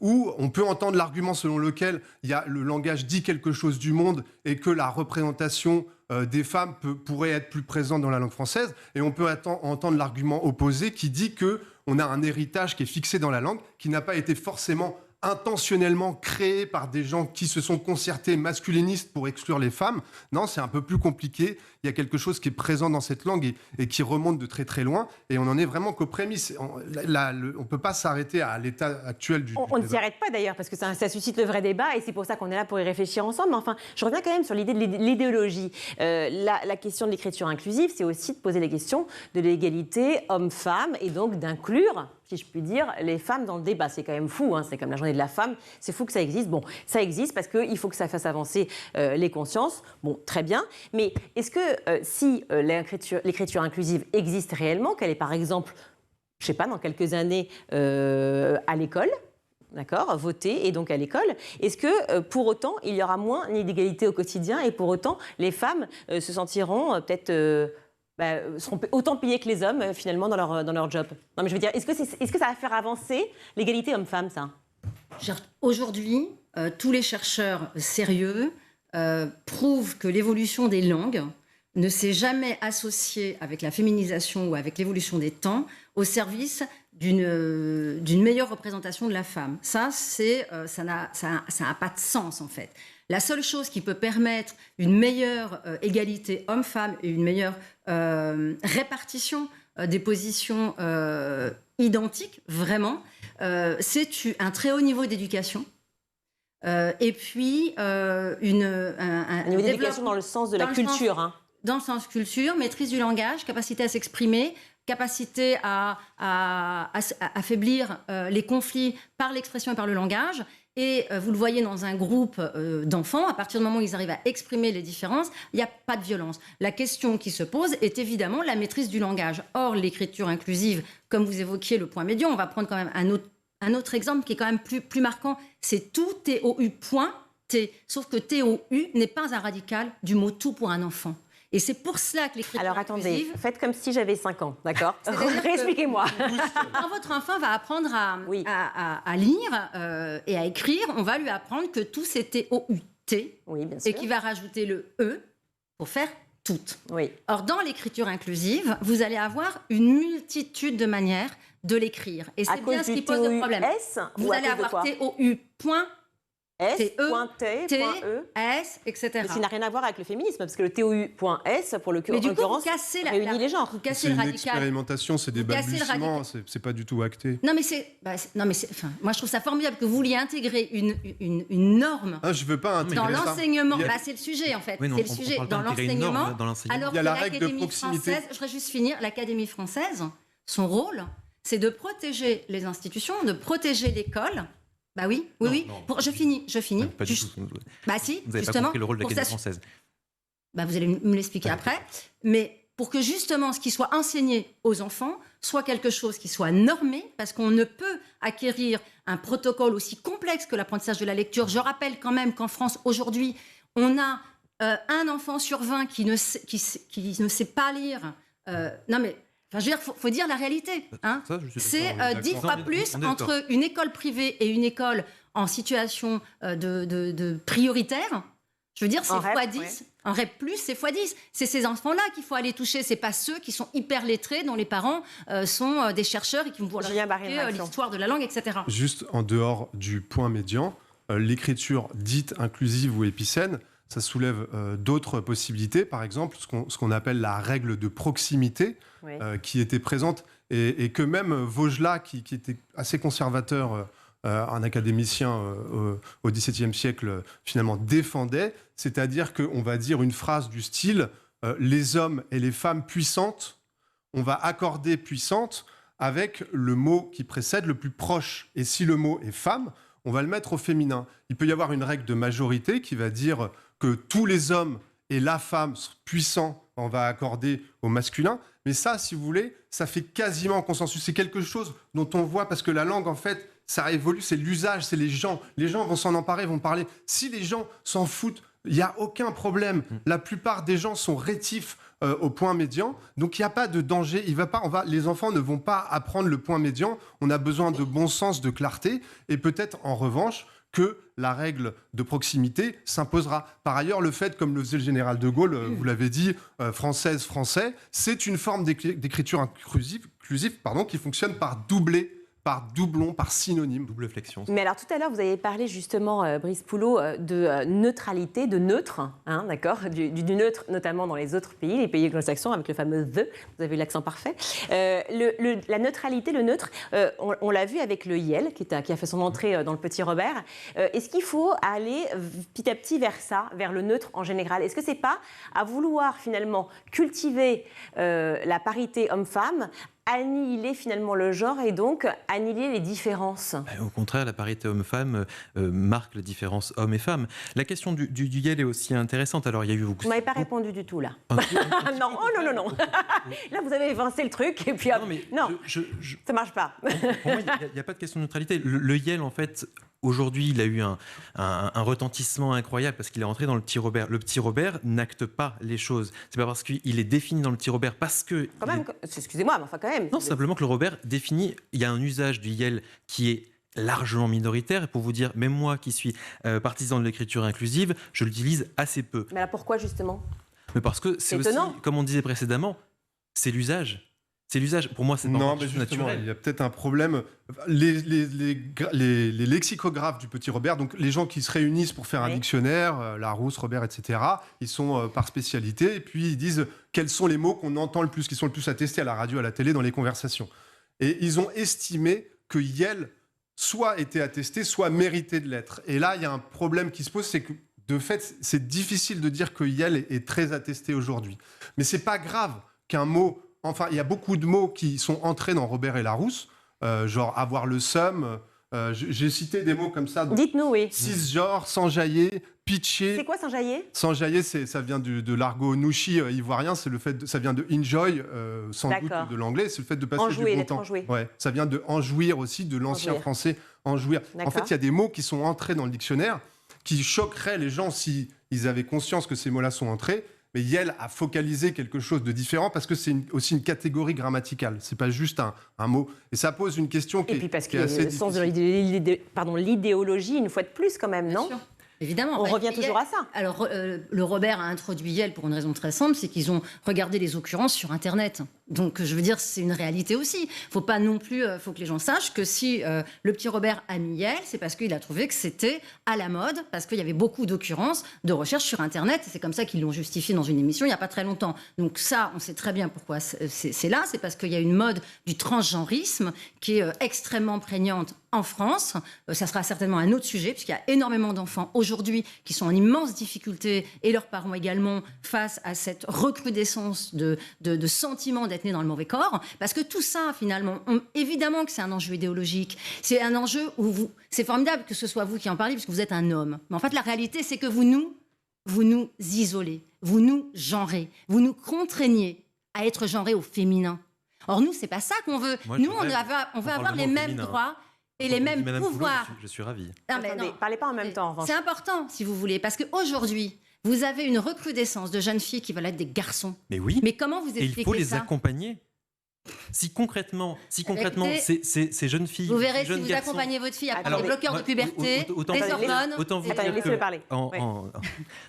où on peut entendre l'argument selon lequel le langage dit quelque chose du monde et que la représentation des femmes pourrait être plus présente dans la langue française, et on peut entendre l'argument opposé qui dit qu'on a un héritage qui est fixé dans la langue, qui n'a pas été forcément intentionnellement créé par des gens qui se sont concertés masculinistes pour exclure les femmes. Non, c'est un peu plus compliqué. Il y a quelque chose qui est présent dans cette langue et qui remonte de très très loin, et on n'en est vraiment qu'aux prémices. On ne peut pas s'arrêter à l'état actuel du On ne s'y arrête pas d'ailleurs, parce que ça suscite le vrai débat, et c'est pour ça qu'on est là pour y réfléchir ensemble. Mais enfin, je reviens quand même sur l'idée de l'idéologie. La question de l'écriture inclusive, c'est aussi de poser les questions de l'égalité homme-femme, et donc d'inclure, si je puis dire, les femmes dans le débat. C'est quand même fou, c'est comme la journée de la femme, c'est fou que ça existe. Bon, ça existe parce qu'il faut que ça fasse avancer les consciences. Bon, très bien, mais est-ce que si l'écriture inclusive existe réellement, qu'elle est par exemple, je ne sais pas, dans quelques années à l'école, d'accord, votée et donc à l'école, est-ce que pour autant il y aura moins d'inégalités au quotidien et pour autant les femmes se sentiront peut-être... seront autant payés que les hommes finalement dans leur job. Non, mais je veux dire, est-ce que ça va faire avancer l'égalité homme-femme, ça ? Aujourd'hui, tous les chercheurs sérieux prouvent que l'évolution des langues ne s'est jamais associée avec la féminisation ou avec l'évolution des temps au service d'une meilleure représentation de la femme. Ça n'a pas de sens en fait. La seule chose qui peut permettre une meilleure égalité homme-femme et une meilleure répartition des positions identiques, vraiment, c'est un très haut niveau d'éducation. Et puis, un niveau d'éducation dans le sens de la culture. Dans le sens culture, maîtrise du langage, capacité à s'exprimer, capacité à affaiblir les conflits par l'expression et par le langage. Et vous le voyez dans un groupe d'enfants, à partir du moment où ils arrivent à exprimer les différences, il n'y a pas de violence. La question qui se pose est évidemment la maîtrise du langage. Or, l'écriture inclusive, comme vous évoquiez le point médian, on va prendre quand même un autre exemple qui est quand même plus marquant, c'est tout, TOU, point, T. Sauf que TOU n'est pas un radical du mot tout pour un enfant. Et c'est pour cela que l'écriture Alors attendez, inclusive... faites comme si j'avais 5 ans, d'accord? C'est-à-dire que- Réexpliquez-moi. Quand votre enfant va apprendre Oui. à lire et à écrire, on va lui apprendre que tout c'est T-O-U-T Oui, bien sûr. et qu'il va rajouter le E pour faire toutes. Oui. Or, dans l'écriture inclusive, vous allez avoir une multitude de manières de l'écrire. Et À c'est bien cause ce du qui pose le problème. TOUS Vous ou à allez cause de avoir quoi? T-O-U, point, S, T-E, point T, T, point E. S, etc. Mais ça n'a rien à voir avec le féminisme, parce que le TOU.S, pour le Mais du coup, vous l'occurrence, cassez réunit les genres. vous cassez C'est le une radical. expérimentation, c'est des Vous cassez le balbutiements, radical. c'est pas du tout acté. Non, mais enfin, moi je trouve ça formidable que vous vouliez intégrer une norme Ah, je veux pas dans intégrer ça. l'enseignement. Il y a- Bah, c'est le sujet en fait. Oui, non, c'est le on sujet parle pas dans d'intégrer une norme l'enseignement. dans l'enseignement. Alors Il y a que la règle de l'Académie proximité. française, je voudrais juste finir, l'Académie française, son rôle, c'est de protéger les institutions, de protéger l'école. Bah oui, oui, Non, oui. non. Je finis. Pas du Juste- tout. Bah si, Vous n'avez pas justement. compris le rôle de pour l'Académie s'assurer- française. Bah, vous allez me l'expliquer Ouais. après. Mais pour que justement ce qui soit enseigné aux enfants soit quelque chose qui soit normé, parce qu'on ne peut acquérir un protocole aussi complexe que l'apprentissage de la lecture. Je rappelle quand même qu'en France, aujourd'hui, on a un enfant sur 20 qui ne sait pas lire. Non mais, enfin, je veux dire, faut dire la réalité. Hein. Ça, je suis C'est d'accord. 10 fois On est- plus on est d'accord. entre une école privée et une école en situation de prioritaire. Je veux dire, c'est En REP, x10. ouais. En REP+, c'est x10. C'est ces enfants-là qu'il faut aller toucher. C'est pas ceux qui sont hyper lettrés, dont les parents sont des chercheurs et qui vont pouvoir leur Julien Barré, expliquer réaction. l'histoire de la langue, etc. Juste en dehors du point médian, l'écriture dite inclusive ou épicène, ça soulève d'autres possibilités. Par exemple, ce qu'on appelle la règle de proximité, Oui. qui était présente et que même Vaugelas, qui était assez conservateur, un académicien au XVIIe siècle, finalement défendait, c'est-à-dire qu'on va dire une phrase du style les hommes et les femmes puissantes, on va accorder puissante avec le mot qui précède le plus proche. Et si le mot est femme, on va le mettre au féminin. Il peut y avoir une règle de majorité qui va dire que tous les hommes et la femme sont puissants, on va accorder au masculin. Mais ça, si vous voulez, ça fait quasiment consensus. C'est quelque chose dont on voit, parce que la langue, en fait, ça évolue, c'est l'usage, c'est les gens. Les gens vont s'en emparer, vont parler. Si les gens s'en foutent, il n'y a aucun problème. La plupart des gens sont rétifs au point médian, donc il n'y a pas de danger. Les enfants ne vont pas apprendre le point médian. On a besoin de bon sens, de clarté, et peut-être en revanche que la règle de proximité s'imposera. Par ailleurs, le fait, comme le faisait le général de Gaulle, vous l'avez dit, française, français, c'est une forme d'écriture inclusive qui fonctionne par doublé, par doublon, par synonyme. Double flexion. Mais alors tout à l'heure, vous avez parlé justement, Brice Poulot, de neutralité, de neutre, hein, d'accord, du neutre notamment dans les autres pays, les pays anglo-saxons, avec le fameux the, vous avez l'accent parfait. La neutralité, le neutre, on l'a vu avec le Yel, qui a fait son entrée dans le Petit Robert. Est-ce qu'il faut aller petit à petit vers ça, vers le neutre en général? Est-ce que c'est pas à vouloir finalement cultiver la parité homme-femme, annihiler finalement le genre et donc annihiler les différences? Au contraire, la parité homme-femme marque la différence homme et femme. La question du Yel est aussi intéressante. Alors, il y a eu Vous m'avez pas répondu du tout là. un- Non, oh non, non, non. Là, vous avez évincé le truc et puis Non, mais non, ça marche pas. pour moi, il n'y a pas de question de neutralité. Le Yel, en fait, aujourd'hui, il a eu un retentissement incroyable parce qu'il est rentré dans le Petit Robert. Le Petit Robert n'acte pas les choses. C'est pas parce qu'il est défini dans le Petit Robert parce que... Quand même, excusez-moi, mais enfin quand même. Non, simplement que le Robert définit... Il y a un usage du Yel qui est largement minoritaire. Et pour vous dire, même moi qui suis partisan de l'écriture inclusive, je l'utilise assez peu. Mais alors pourquoi justement? Mais parce que c'est aussi, étonnant. comme on disait précédemment, c'est l'usage. C'est l'usage. Pour moi, c'est pas Non, quelque mais chose de justement, naturel. il y a peut-être un problème. Les lexicographes du Petit Robert, donc les gens qui se réunissent pour faire un Oui. dictionnaire, Larousse, Robert, etc., ils sont par spécialité, et puis ils disent quels sont les mots qu'on entend le plus, qui sont le plus attestés à la radio, à la télé, dans les conversations. Et ils ont estimé que Yel soit était attesté, soit mérité de l'être. Et là, il y a un problème qui se pose, c'est que de fait, c'est difficile de dire que Yel est très attesté aujourd'hui. Mais c'est pas grave qu'un mot... Enfin, il y a beaucoup de mots qui sont entrés dans Robert et Larousse, genre avoir le seum. J'ai cité des mots comme ça. Dites-nous, oui. Cisgenre, s'enjailler, pitcher. C'est quoi s'enjailler? S'enjailler, ça vient de l'argot nouchi ivoirien. C'est le fait ça vient de enjoy, sans doute D'accord. de l'anglais. C'est le fait de passer Enjouer, du bon d'être temps. enjoué. Ouais, ça vient de enjouir aussi, de l'ancien Enjouir. français enjouir. En D'accord. fait, il y a des mots qui sont entrés dans le dictionnaire qui choqueraient les gens si ils avaient conscience que ces mots-là sont entrés. Mais Yale a focalisé quelque chose de différent parce que c'est aussi une catégorie grammaticale. C'est pas juste un mot. Et ça pose une question qui Et puis parce est qu'il y a assez le sens de difficile. l'idéologie, une fois de plus quand même, non ? Bien sûr. Évidemment. On revient toujours à ça. Alors, le Robert a introduit Yale pour une raison très simple, c'est qu'ils ont regardé les occurrences sur Internet. Donc, je veux dire, c'est une réalité aussi. Faut pas non plus, faut que les gens sachent que si le petit Robert a mis Yale, c'est parce qu'il a trouvé que c'était à la mode, parce qu'il y avait beaucoup d'occurrences de recherche sur Internet. Et c'est comme ça qu'ils l'ont justifié dans une émission il n'y a pas très longtemps. Donc ça, on sait très bien pourquoi c'est là. C'est parce qu'il y a une mode du transgenrisme qui est extrêmement prégnante en France. Ça sera certainement un autre sujet, puisqu'il y a énormément d'enfants aujourd'hui qui sont en immense difficulté, et leurs parents également, face à cette recrudescence de sentiments d'être nés dans le mauvais corps. Parce que tout ça, finalement, évidemment que c'est un enjeu idéologique. C'est un enjeu où c'est formidable que ce soit vous qui en parlez, puisque vous êtes un homme. Mais en fait, la réalité, c'est que vous nous isolez, vous nous genrez, vous nous contraignez à être genrés au féminin. Or, nous, c'est pas ça qu'on veut. Moi, nous, on veut avoir les mêmes droits et les mêmes pouvoirs. Je suis ravi. Non, mais Attendez, non. parlez pas en même temps. en revanche. C'est important, si vous voulez, parce qu'aujourd'hui, vous avez une recrudescence de jeunes filles qui veulent être des garçons. Mais oui. Mais comment vous Et expliquez il faut les ça ? accompagner. Si concrètement, écoutez, ces jeunes filles, Vous verrez ces si jeunes vous garçons, accompagnez votre fille à prendre Alors, des bloqueurs de puberté, des hormones. Autant vous Attendez, dire laissez-le que parler. Ouais.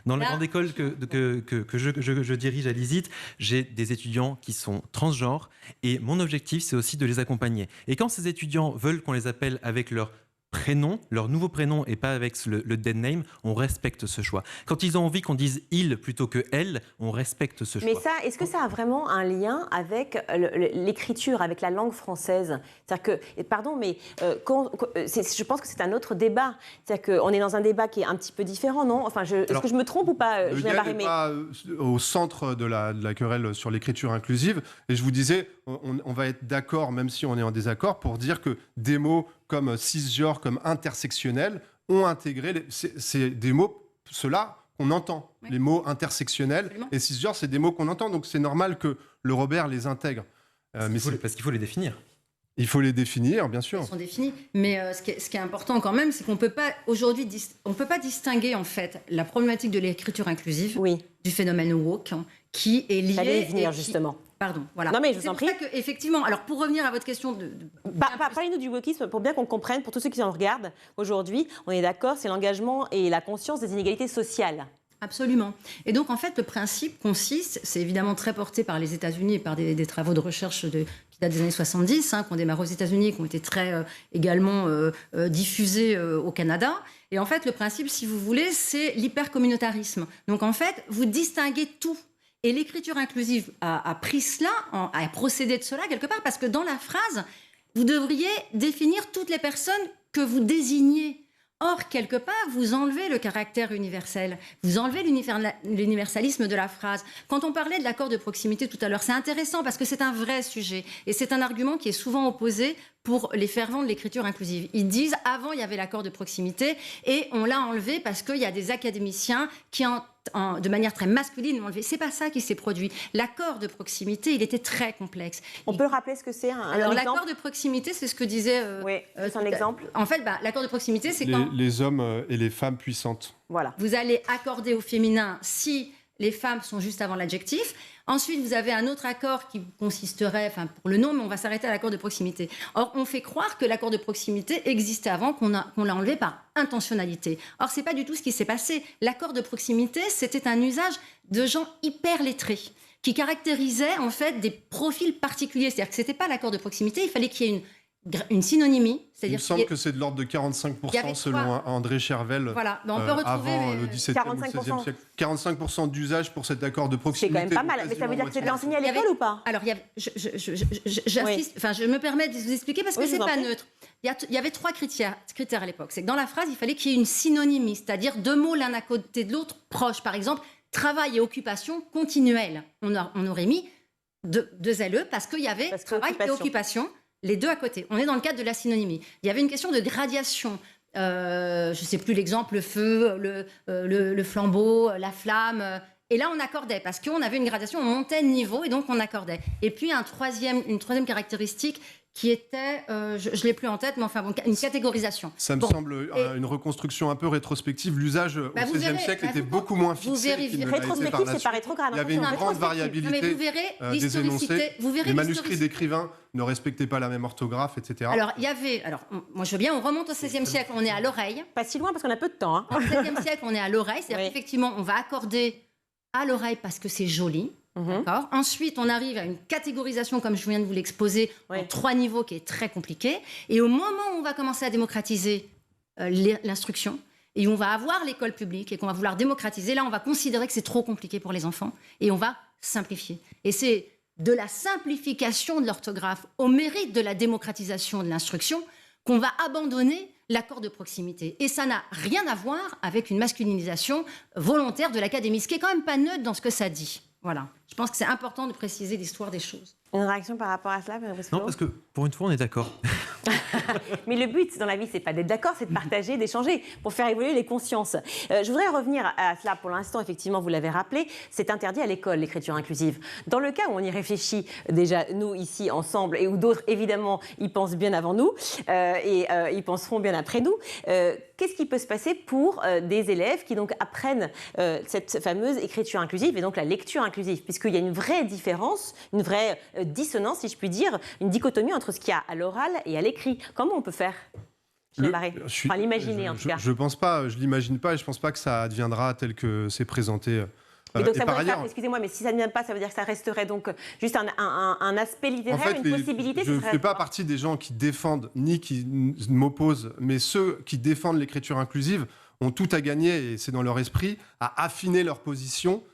dans la Là- grande école que je dirige à l'ISIT, j'ai des étudiants qui sont transgenres et mon objectif, c'est aussi de les accompagner. Et quand ces étudiants veulent qu'on les appelle avec leur prénom, leur nouveau prénom et pas avec le dead name, on respecte ce choix. Quand ils ont envie qu'on dise il plutôt que elle, on respecte ce choix. Mais ça, est-ce que ça a vraiment un lien avec l'écriture, avec la langue française ? C'est-à-dire que, pardon, mais je pense que c'est un autre débat. C'est-à-dire qu'on est dans un débat qui est un petit peu différent, non ? Enfin, est-ce que je me trompe ou pas, Julien Yale Bar-Aimé ? n'est pas au centre de la querelle sur l'écriture inclusive. Et je vous disais, on va être d'accord, même si on est en désaccord, pour dire que des mots comme cisgenre, comme intersectionnel, ont intégré... C'est des mots, ceux-là, qu'on entend. Oui. Les mots intersectionnels Absolument. et cisgenre, c'est des mots qu'on entend. Donc c'est normal que le Robert les intègre. Parce qu'il faut les définir. Il faut les définir, bien sûr. Ils sont définis. Mais ce qui est important quand même, c'est qu'on peut pas aujourd'hui, on peut pas distinguer en fait la problématique de l'écriture inclusive Oui, du phénomène woke, qui est lié. j'allais y venir et qui- justement. Pardon, voilà. Non, mais je vous C'est en pour prie. ça que, effectivement, alors pour revenir à votre question Parlez-nous du wokisme pour bien qu'on comprenne, pour tous ceux qui en regardent aujourd'hui, on est d'accord, c'est l'engagement et la conscience des inégalités sociales. Absolument. Et donc, en fait, le principe consiste, c'est évidemment très porté par les États-Unis et par des travaux de recherche qui datent des années 70, qui ont démarré aux États-Unis et qui ont été très également diffusés au Canada. Et en fait, le principe, si vous voulez, c'est l'hypercommunautarisme. Donc, en fait, vous distinguez tout. Et l'écriture inclusive a pris cela, a procédé de cela quelque part, parce que dans la phrase, vous devriez définir toutes les personnes que vous désignez. Or, quelque part, vous enlevez le caractère universel, vous enlevez l'universalisme de la phrase. Quand on parlait de l'accord de proximité tout à l'heure, c'est intéressant parce que c'est un vrai sujet et c'est un argument qui est souvent opposé pour les fervents de l'écriture inclusive. Ils disent, avant, il y avait l'accord de proximité et on l'a enlevé parce qu'il y a des académiciens qui, de manière très masculine, l'ont enlevé. C'est pas ça qui s'est produit. L'accord de proximité, il était très complexe. On peut rappeler ce que c'est Alors, exemple l'accord de proximité, c'est ce que disait... Oui, c'est un exemple. En fait, l'accord de proximité, c'est quand Les hommes et les femmes puissantes. Voilà. vous allez accorder au féminin si les femmes sont juste avant l'adjectif. Ensuite, vous avez un autre accord qui consisterait, enfin pour le nom, mais on va s'arrêter à l'accord de proximité. Or, on fait croire que l'accord de proximité existait avant, qu'on l'a enlevé par intentionnalité. Or, c'est pas du tout ce qui s'est passé. L'accord de proximité, c'était un usage de gens hyper lettrés qui caractérisait en fait des profils particuliers. C'est-à-dire que c'était pas l'accord de proximité, il fallait qu'il y ait une synonymie. Il me semble que c'est de l'ordre de 45% selon André Chervel. Voilà, on peut retrouver avant le 17e ou le 16e siècle. 45% d'usage pour cet accord de C'est proximité. quand même pas mal. Mais ça veut dire que c'était enseigné à l'école ou pas ? Alors, j'insiste, enfin, je me permets de vous expliquer parce que Oui, je c'est vous en pas prie. neutre. Il y avait trois critères à l'époque. C'est que dans la phrase, il fallait qu'il y ait une synonymie, c'est-à-dire deux mots l'un à côté de l'autre proches. Par exemple, travail et occupation continuelle. On aurait mis deux LE parce qu'il y avait travail et occupation, les deux à côté. On est dans le cadre de la synonymie. Il y avait une question de gradation. Je ne sais plus l'exemple, le feu, le flambeau, la flamme. Et là, on accordait parce qu'on avait une gradation, on montait de niveau et donc on accordait. Et puis, une troisième caractéristique qui était, je ne l'ai plus en tête, mais enfin bon, une catégorisation. Ça me semble une reconstruction un peu rétrospective. L'usage au XVIe siècle était beaucoup moins fixé. Rétrospective, c'est pas rétrograde. Il y avait une grande variabilité des énoncés. Les manuscrits d'écrivains ne respectaient pas la même orthographe, etc. Alors, moi je veux bien, on remonte au XVIe siècle, on est à l'oreille. Pas si loin parce qu'on a peu de temps. Hein. Au XVIe siècle, on est à l'oreille, c'est-à-dire qu'effectivement, on va accorder à l'oreille parce que c'est joli. D'accord. Ensuite, on arrive à une catégorisation, comme je viens de vous l'exposer, en 3 niveaux qui est très compliqué. Et au moment où on va commencer à démocratiser l'instruction, et on va avoir l'école publique et qu'on va vouloir démocratiser, là, on va considérer que c'est trop compliqué pour les enfants et on va simplifier. Et c'est de la simplification de l'orthographe au mérite de la démocratisation de l'instruction qu'on va abandonner l'accord de proximité. Et ça n'a rien à voir avec une masculinisation volontaire de l'académie, ce qui est quand même pas neutre dans ce que ça dit. Voilà. Je pense que c'est important de préciser l'histoire des choses. Une réaction par rapport à cela, Non, parce que pour une fois, on est d'accord. Mais le but dans la vie, c'est pas d'être d'accord, c'est de partager, d'échanger, pour faire évoluer les consciences. Je voudrais revenir à cela. Pour l'instant, effectivement, vous l'avez rappelé, c'est interdit à l'école, l'écriture inclusive. Dans le cas où on y réfléchit, déjà, nous, ici, ensemble, et où d'autres, évidemment, y pensent bien avant nous, et y penseront bien après nous, qu'est-ce qui peut se passer pour des élèves qui donc apprennent cette fameuse écriture inclusive et donc la lecture inclusive, puisqu'il y a une vraie différence, une vraie dissonance, si je puis dire, une dichotomie entre ce qu'il y a à l'oral et à l'écrit. Comment on peut faire? L'imaginer, en tout cas. Je pense pas, je l'imagine pas, et je pense pas que ça adviendra tel que c'est présenté. Mais donc excusez-moi, mais si ça ne vient pas, ça veut dire que ça resterait donc juste un aspect littéraire, en fait, une possibilité. Je ne fais pas partie des gens qui défendent ni qui m'opposent, mais ceux qui défendent l'écriture inclusive ont tout à gagner, et c'est dans leur esprit, à affiner leur position.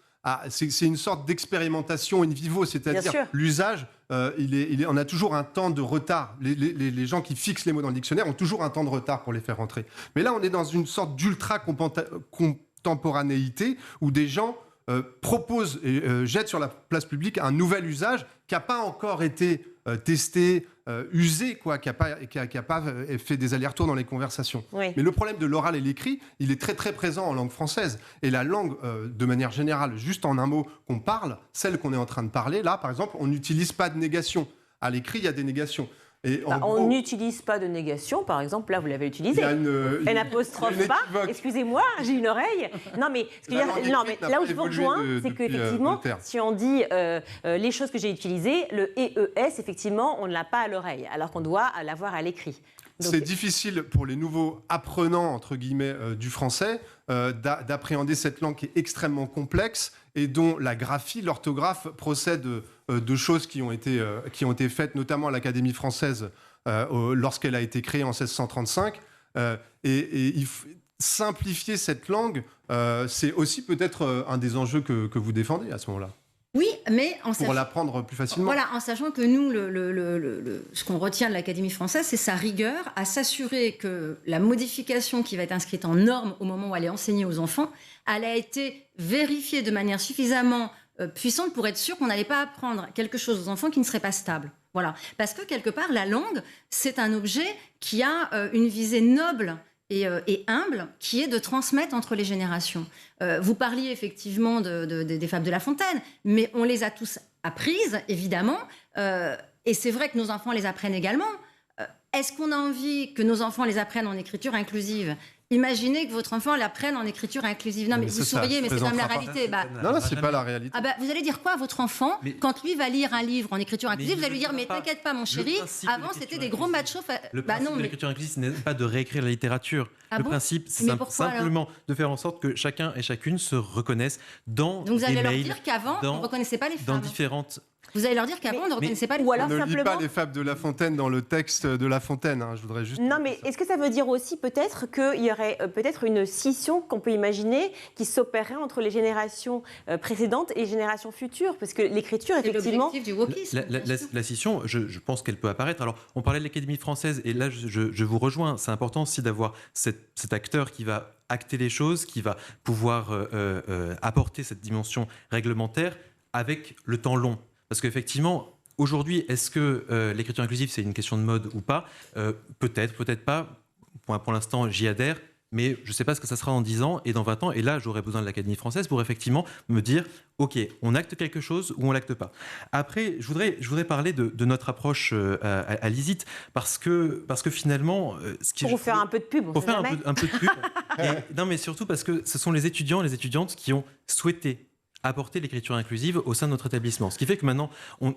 C'est une sorte d'expérimentation in vivo, c'est-à-dire l'usage, on a toujours un temps de retard. Les gens qui fixent les mots dans le dictionnaire ont toujours un temps de retard pour les faire rentrer. Mais là, on est dans une sorte d'ultra-contemporanéité où des gens proposent et jettent sur la place publique un nouvel usage qui n'a pas encore été testé, usé, quoi, qui n'a pas fait des allers-retours dans les conversations. Oui. Mais le problème de l'oral et l'écrit, il est très très présent en langue française. Et la langue, de manière générale, juste en un mot qu'on parle, celle qu'on est en train de parler, là, par exemple, on n'utilise pas de négation. À l'écrit, il y a des négations. On n'utilise pas de négation, par exemple, là vous l'avez utilisé. N apostrophe pas, excusez-moi, j'ai une oreille. Non mais là où je vous rejoins, c'est qu'effectivement, si on dit les choses que j'ai utilisées, le EES, effectivement, on ne l'a pas à l'oreille, alors qu'on doit l'avoir à l'écrit. C'est difficile pour les nouveaux apprenants, entre guillemets, du français, d'appréhender cette langue qui est extrêmement complexe et dont la graphie, l'orthographe procède de choses qui ont été faites, notamment à l'Académie française lorsqu'elle a été créée en 1635. Simplifier cette langue, c'est aussi peut-être un des enjeux que vous défendez à ce moment-là. Oui, mais pour l'apprendre plus facilement. Voilà, en sachant que nous, ce qu'on retient de l'Académie française, c'est sa rigueur à s'assurer que la modification qui va être inscrite en norme au moment où elle est enseignée aux enfants, elle a été vérifiée de manière suffisamment puissante pour être sûr qu'on n'allait pas apprendre quelque chose aux enfants qui ne serait pas stable. Voilà, parce que quelque part, la langue, c'est un objet qui a une visée noble et humble, qui est de transmettre entre les générations. Vous parliez effectivement des fables de La Fontaine, mais on les a tous apprises, évidemment, et c'est vrai que nos enfants les apprennent également. Est-ce qu'on a envie que nos enfants les apprennent en écriture inclusive ? Imaginez que votre enfant l'apprenne en écriture inclusive. Non, mais vous souriez, mais c'est quand même la réalité. Non, c'est pas la réalité. Vous allez dire quoi à votre enfant quand lui va lire un livre en écriture inclusive? Vous allez lui dire, mais t'inquiète pas, mon chéri, avant c'était des gros machos. Le principe de l'écriture inclusive, ce n'est pas de réécrire la littérature. Le principe, c'est simplement de faire en sorte que chacun et chacune se reconnaissent dans des mails. Donc vous allez leur dire qu'avant, on ne reconnaissait pas les femmes. Dans différentes... Vous allez leur dire qu'avant, on ne reconnaissait pas les femmes. On ne lit pas les fables de La Fontaine dans le texte de La Fontaine. Je voudrais juste... Non, mais est-ce que ça veut dire aussi peut-être qu'il y aurait peut-être une scission qu'on peut imaginer qui s'opérerait entre les générations précédentes et les générations futures? Parce que l'écriture, effectivement... C'est l'objectif du wokisme. La scission, je pense qu'elle peut apparaître. Alors, on parlait de l'Académie française, et là, je vous rejoins. C'est important aussi d'avoir cet acteur qui va acter les choses, qui va pouvoir apporter cette dimension réglementaire avec le temps long. Parce qu'effectivement, aujourd'hui, est-ce que l'écriture inclusive, c'est une question de mode ou pas? Peut-être, peut-être pas. Pour l'instant, j'y adhère. mais je ne sais pas ce que ça sera dans 10 ans et dans 20 ans. Et là, j'aurais besoin de l'Académie française pour effectivement me dire, OK, on acte quelque chose ou on l'acte pas. Après, je voudrais parler de notre approche à l'ISIT, parce que finalement... pour vous faire un peu de pub, pour faire un peu de pub. Non, mais surtout parce que ce sont les étudiants et les étudiantes qui ont souhaité apporter l'écriture inclusive au sein de notre établissement. Ce qui fait que maintenant,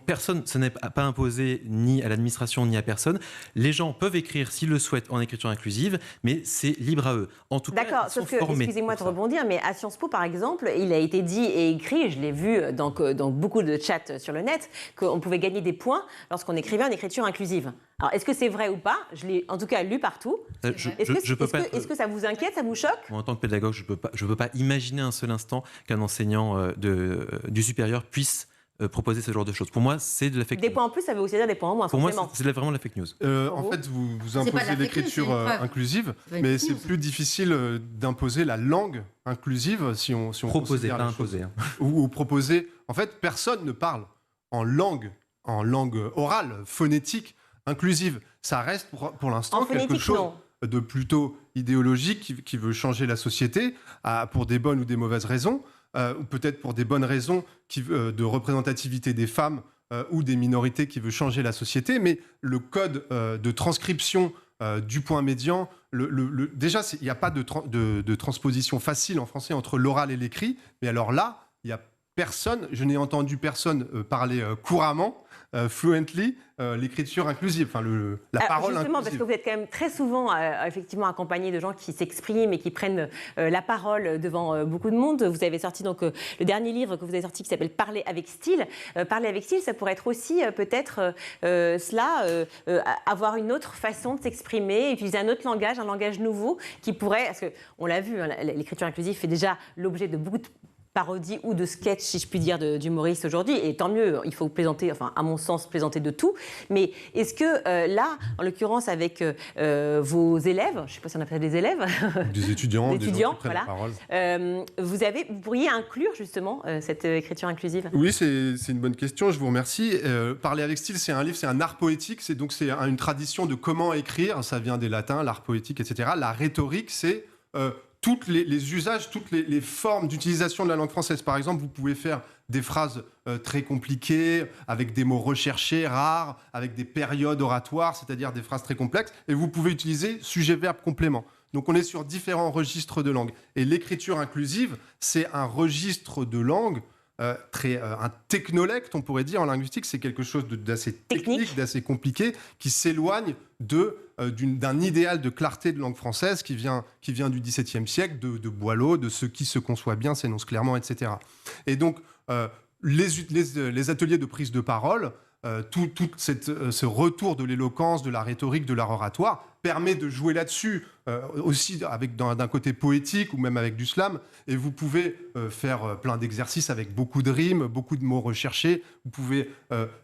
personne, ce n'est pas imposé ni à l'administration ni à personne. Les gens peuvent écrire s'ils le souhaitent en écriture inclusive, mais c'est libre à eux. En tout cas, ils sont formés. Excusez-moi de rebondir, mais à Sciences Po, par exemple, il a été dit et écrit, et je l'ai vu dans beaucoup de chats sur le net, qu'on pouvait gagner des points lorsqu'on écrivait en écriture inclusive. Alors, est-ce que c'est vrai ou pas? Je l'ai en tout cas lu partout. Est-ce que ça vous inquiète, ça vous choque? En tant que pédagogue, je peux pas imaginer un seul instant qu'un enseignant du supérieur puisse proposer ce genre de choses. Pour moi, c'est de la fake news. Des points en plus, ça veut aussi dire des points en moins. Pour moi, c'est vraiment de la fake news. En fait, vous imposez l'écriture inclusive, mais c'est plus difficile d'imposer la langue inclusive si on proposer, pas imposer. Ou proposer. En fait, personne ne parle en langue orale, phonétique, inclusive. Ça reste pour l'instant quelque chose de plutôt idéologique qui veut changer la société pour des bonnes ou des mauvaises raisons, ou peut-être pour des bonnes raisons de représentativité des femmes ou des minorités qui veut changer la société. Mais le code de transcription du point médian, déjà, il n'y a pas de transposition facile en français entre l'oral et l'écrit. Mais alors là, il y a personne, je n'ai entendu personne parler couramment, fluently, l'écriture inclusive, la parole justement, inclusive. Parce que vous êtes quand même très souvent effectivement accompagné de gens qui s'expriment et qui prennent la parole devant beaucoup de monde. Vous avez sorti donc le dernier livre que vous avez sorti qui s'appelle Parler avec style. Parler avec style, ça pourrait être aussi peut-être avoir une autre façon de s'exprimer, utiliser un autre langage, un langage nouveau qui pourrait, parce qu'on l'a vu, l'écriture inclusive fait déjà l'objet de beaucoup de parodie ou de sketch, si je puis dire, d'humoristes aujourd'hui. Et tant mieux, il faut plaisanter, enfin, à mon sens, plaisanter de tout. Mais est-ce que là, en l'occurrence, avec vos élèves, je ne sais pas si on appelle des élèves, des étudiants, des gens qui prennent voilà, la parole. vous pourriez inclure justement cette écriture inclusive? Oui, c'est une bonne question, je vous remercie. Parler avec style, c'est un livre, c'est un art poétique, c'est une tradition de comment écrire, ça vient des latins, l'art poétique, etc. La rhétorique, c'est tous les usages, toutes les formes d'utilisation de la langue française. Par exemple, vous pouvez faire des phrases très compliquées, avec des mots recherchés, rares, avec des périodes oratoires, c'est-à-dire des phrases très complexes, et vous pouvez utiliser sujet-verbe complément. Donc on est sur différents registres de langue. Et l'écriture inclusive, c'est un registre de langue un technolecte, on pourrait dire en linguistique, c'est quelque chose d'assez technique, d'assez compliqué, qui s'éloigne d'un idéal de clarté de langue française qui vient du XVIIe siècle, de Boileau, de ce qui se conçoit bien, s'énonce clairement, etc. Et donc, les ateliers de prise de parole, tout ce retour de l'éloquence, de la rhétorique, de l'art oratoire, permet de jouer là-dessus, aussi d'un côté poétique ou même avec du slam. Et vous pouvez faire plein d'exercices avec beaucoup de rimes, beaucoup de mots recherchés. Vous pouvez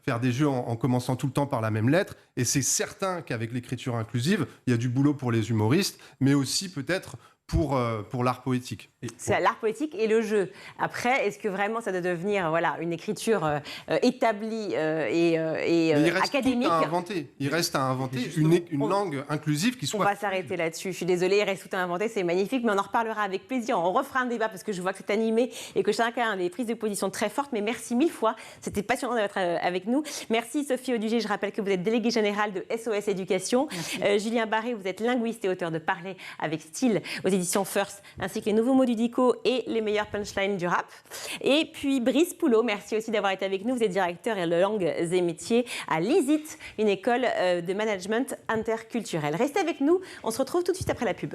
faire des jeux en commençant tout le temps par la même lettre. Et c'est certain qu'avec l'écriture inclusive, il y a du boulot pour les humoristes, mais aussi peut-être pour l'art poétique. C'est l'art poétique et le jeu. Après, est-ce que vraiment ça doit devenir une écriture établie et académique? Il reste à inventer une langue inclusive qui soit... On va s'arrêter là-dessus. Je suis désolée, il reste tout à inventer, c'est magnifique, mais on en reparlera avec plaisir. On refera un débat parce que je vois que c'est animé et que chacun a des prises de position très fortes. Mais merci 1000 fois. C'était passionnant d'être avec nous. Merci Sophie Audugé. Je rappelle que vous êtes déléguée générale de SOS Éducation. Julien Barré, vous êtes linguiste et auteur de Parler avec style aux éditions First, ainsi que les nouveaux mots du dico et les meilleures punchlines du rap. Et puis Brice Poulot, merci aussi d'avoir été avec nous. Vous êtes directeur de langues et métiers à l'ISIT, une école de management interculturel. Restez avec nous, on se retrouve tout de suite après la pub.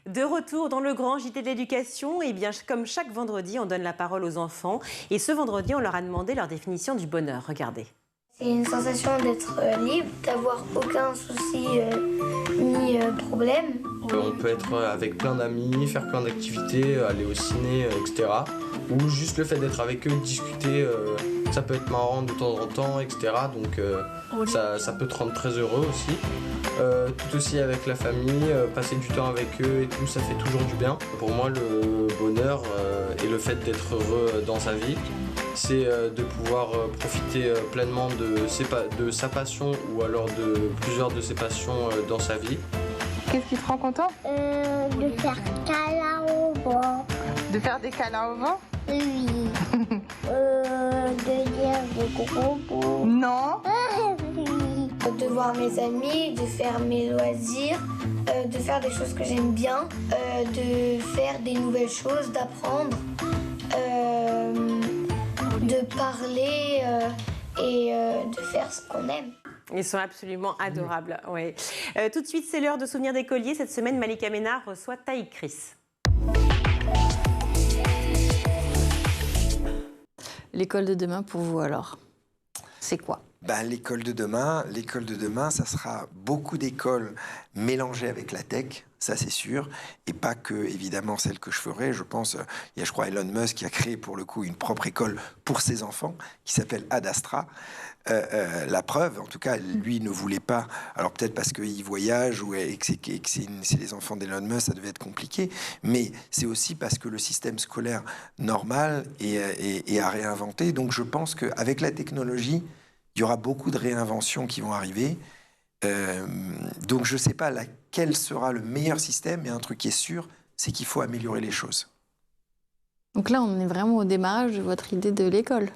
De retour dans le grand JT de l'éducation, et bien comme chaque vendredi, on donne la parole aux enfants. Et ce vendredi, on leur a demandé leur définition du bonheur. Regardez. C'est une sensation d'être libre, d'avoir aucun souci ni problème. On peut être avec plein d'amis, faire plein d'activités, aller au ciné, etc. ou juste le fait d'être avec eux, de discuter, ça peut être marrant de temps en temps, etc. Donc ça peut te rendre très heureux aussi. Tout aussi avec la famille, passer du temps avec eux et tout, ça fait toujours du bien. Pour moi, le bonheur et le fait d'être heureux dans sa vie, c'est de pouvoir profiter pleinement de sa passion ou alors de plusieurs de ses passions dans sa vie. Qu'est-ce qui te rend content? De faire câlin au vent. De faire des câlins au vent? Oui. De dire des gros mots. Non. De voir mes amis, de faire mes loisirs, de faire des choses que j'aime bien, de faire des nouvelles choses, d'apprendre, de parler et de faire ce qu'on aime. Ils sont absolument adorables. Ouais. Tout de suite, c'est l'heure de Souvenirs d'écoliers. Cette semaine, Malika Ménard reçoit Taïk Chris. L'école de demain pour vous alors, c'est quoi? L'école de demain, ça sera beaucoup d'écoles mélangées avec la tech, ça c'est sûr, et pas que évidemment celle que je ferai. Je pense, il y a je crois Elon Musk qui a créé pour le coup une propre école pour ses enfants qui s'appelle Ad Astra. La preuve, en tout cas, lui ne voulait pas. Alors peut-être parce qu'il voyage et que c'est les enfants d'Elon Musk, ça devait être compliqué. Mais c'est aussi parce que le système scolaire normal est à réinventer. Donc je pense qu'avec la technologie, il y aura beaucoup de réinventions qui vont arriver. Donc je ne sais pas quel sera le meilleur système, mais un truc qui est sûr, c'est qu'il faut améliorer les choses. Donc là, on est vraiment au démarrage de votre idée de l'école.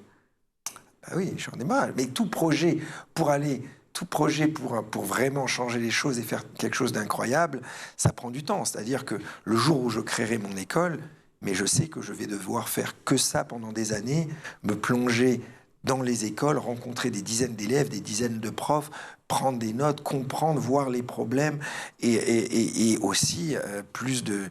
Oui, j'en ai marre. Mais tout projet pour vraiment changer les choses et faire quelque chose d'incroyable, ça prend du temps. C'est-à-dire que le jour où je créerai mon école, mais je sais que je vais devoir faire que ça pendant des années, me plonger dans les écoles, rencontrer des dizaines d'élèves, des dizaines de profs, prendre des notes, comprendre, voir les problèmes et aussi plus de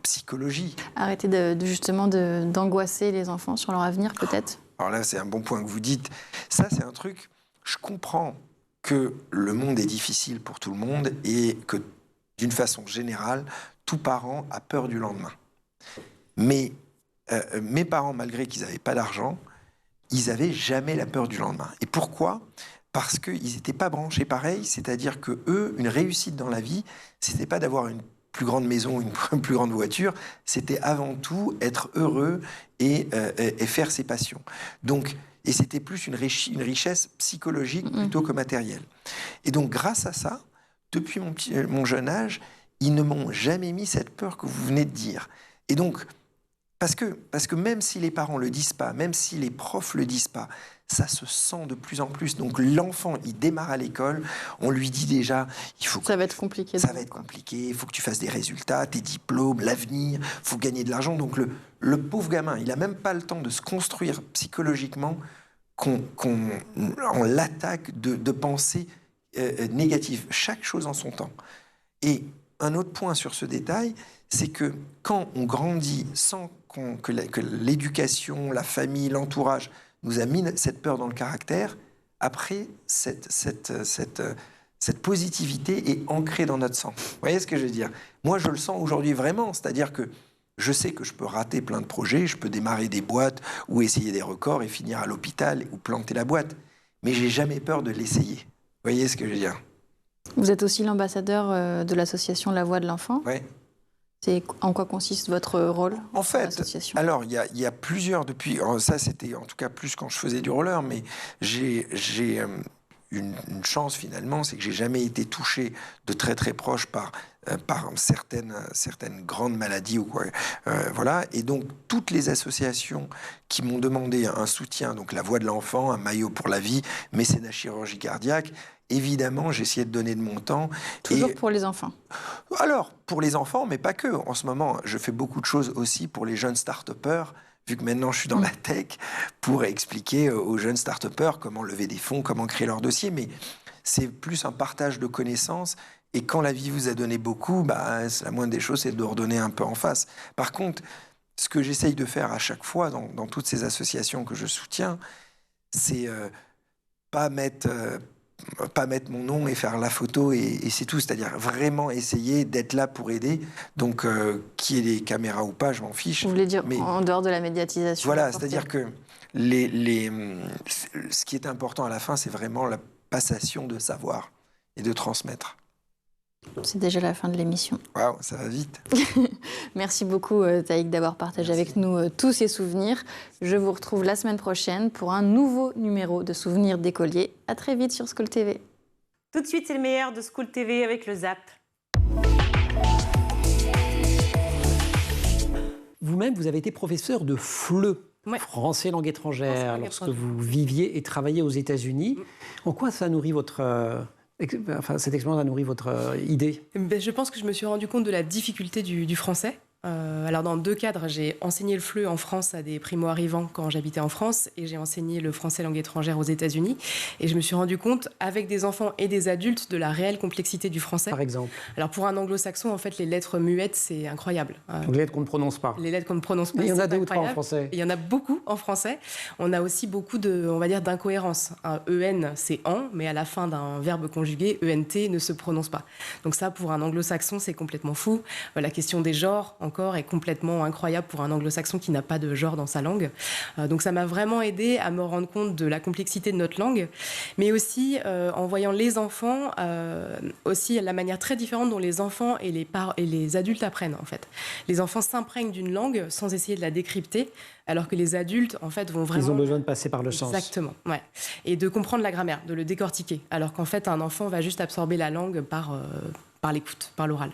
psychologie. Arrêter justement d'angoisser les enfants sur leur avenir peut-être. Alors là, c'est un bon point que vous dites. Ça, c'est un truc, je comprends que le monde est difficile pour tout le monde et que, d'une façon générale, tout parent a peur du lendemain. Mais mes parents, malgré qu'ils n'avaient pas d'argent, ils n'avaient jamais la peur du lendemain. Et pourquoi ? Parce qu'ils n'étaient pas branchés pareil, c'est-à-dire que eux, une réussite dans la vie, c'était pas d'avoir une plus grande maison, une plus grande voiture, c'était avant tout être heureux et faire ses passions. Donc, et c'était plus une richesse psychologique plutôt que matérielle. Et donc, grâce à ça, depuis mon jeune âge, ils ne m'ont jamais mis cette peur que vous venez de dire. Et donc, parce que même si les parents le disent pas, même si les profs le disent pas, ça se sent de plus en plus. Donc l'enfant, il démarre à l'école, on lui dit déjà, ça va être compliqué. Ça va être compliqué, il faut que tu fasses des résultats, tes diplômes, l'avenir, faut gagner de l'argent. Donc le pauvre gamin, il a même pas le temps de se construire psychologiquement on l'attaque de pensées négatives. Chaque chose en son temps. Et un autre point sur ce détail, c'est que quand on grandit sans que l'éducation, la famille, l'entourage nous a mis cette peur dans le caractère, après, cette positivité est ancrée dans notre sang. Vous voyez ce que je veux dire ? Moi, je le sens aujourd'hui vraiment, c'est-à-dire que je sais que je peux rater plein de projets, je peux démarrer des boîtes ou essayer des records et finir à l'hôpital ou planter la boîte, mais j'ai jamais peur de l'essayer. Vous voyez ce que je veux dire ? Vous êtes aussi l'ambassadeur de l'association La Voix de l'Enfant. Oui. C'est en quoi consiste votre rôle en fait, alors il y a plusieurs depuis. Ça c'était en tout cas plus quand je faisais du roller, mais j'ai une chance finalement, c'est que j'ai jamais été touché de très très proche par certaines grandes maladies ou quoi. Voilà. Et donc toutes les associations qui m'ont demandé un soutien, donc La Voix de l'Enfant, un maillot pour la vie, mécénat chirurgie cardiaque. Évidemment, j'ai essayé de donner de mon temps. Toujours pour les enfants ? Alors, pour les enfants, mais pas que. En ce moment, je fais beaucoup de choses aussi pour les jeunes start-upers, vu que maintenant je suis dans la tech, pour expliquer aux jeunes start-upers comment lever des fonds, comment créer leur dossier. Mais c'est plus un partage de connaissances. Et quand la vie vous a donné beaucoup, la moindre des choses, c'est de redonner un peu en face. Par contre, ce que j'essaye de faire à chaque fois dans toutes ces associations que je soutiens, c'est pas mettre pas mettre mon nom et faire la photo et c'est tout. C'est-à-dire vraiment essayer d'être là pour aider. Donc, qu'il y ait des caméras ou pas, je m'en fiche. Vous voulez dire en dehors de la médiatisation? Voilà, c'est-à-dire que ce qui est important à la fin, c'est vraiment la passation de savoir et de transmettre. C'est déjà la fin de l'émission. Waouh, ça va vite. Merci beaucoup, Taïk, d'avoir partagé avec nous tous ces souvenirs. Je vous retrouve la semaine prochaine pour un nouveau numéro de Souvenirs d'écoliers. À très vite sur School TV. Tout de suite, c'est le meilleur de School TV avec le Zap. Vous-même, vous avez été professeur de FLE, français langue étrangère, lorsque vous viviez et travailliez aux États-Unis. En quoi ça nourrit votre... cette expérience a nourri votre idée? Je pense que je me suis rendu compte de la difficulté du français. Alors dans 2 cadres, j'ai enseigné le FLE en France à des primo-arrivants quand j'habitais en France et j'ai enseigné le français langue étrangère aux États-Unis. Et je me suis rendu compte, avec des enfants et des adultes, de la réelle complexité du français. Par exemple? Alors pour un anglo-saxon, en fait, les lettres muettes, c'est incroyable. Donc les lettres qu'on ne prononce pas? Les lettres qu'on ne prononce pas, il y en a 2 ou 3 en incroyable. français? Il y en a beaucoup en français. On a aussi beaucoup d'incohérences. EN, c'est en, mais à la fin d'un verbe conjugué, ENT ne se prononce pas. Donc ça, pour un anglo-saxon, c'est complètement fou. La question des genres, encore, est complètement incroyable pour un anglo-saxon qui n'a pas de genre dans sa langue. Donc ça m'a vraiment aidé à me rendre compte de la complexité de notre langue, mais aussi en voyant les enfants, aussi la manière très différente dont les enfants et les adultes apprennent en fait. Les enfants s'imprègnent d'une langue sans essayer de la décrypter, alors que les adultes en fait vont vraiment... Ils ont besoin de passer par le sens. Exactement, ouais. Et de comprendre la grammaire, de le décortiquer, alors qu'en fait un enfant va juste absorber la langue par l'écoute, par l'oral.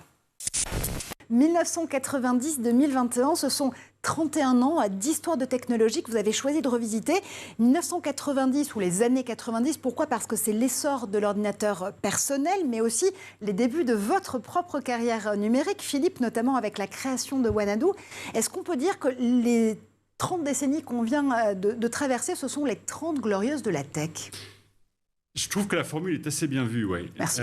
1990-2021, ce sont 31 ans d'histoire de technologie que vous avez choisi de revisiter. 1990 ou les années 90, pourquoi? Parce que c'est l'essor de l'ordinateur personnel, mais aussi les débuts de votre propre carrière numérique, Philippe, notamment avec la création de Wanadoo. Est-ce qu'on peut dire que les 30 décennies qu'on vient de traverser, ce sont les 30 glorieuses de la tech? Je trouve que la formule est assez bien vue, oui. Merci.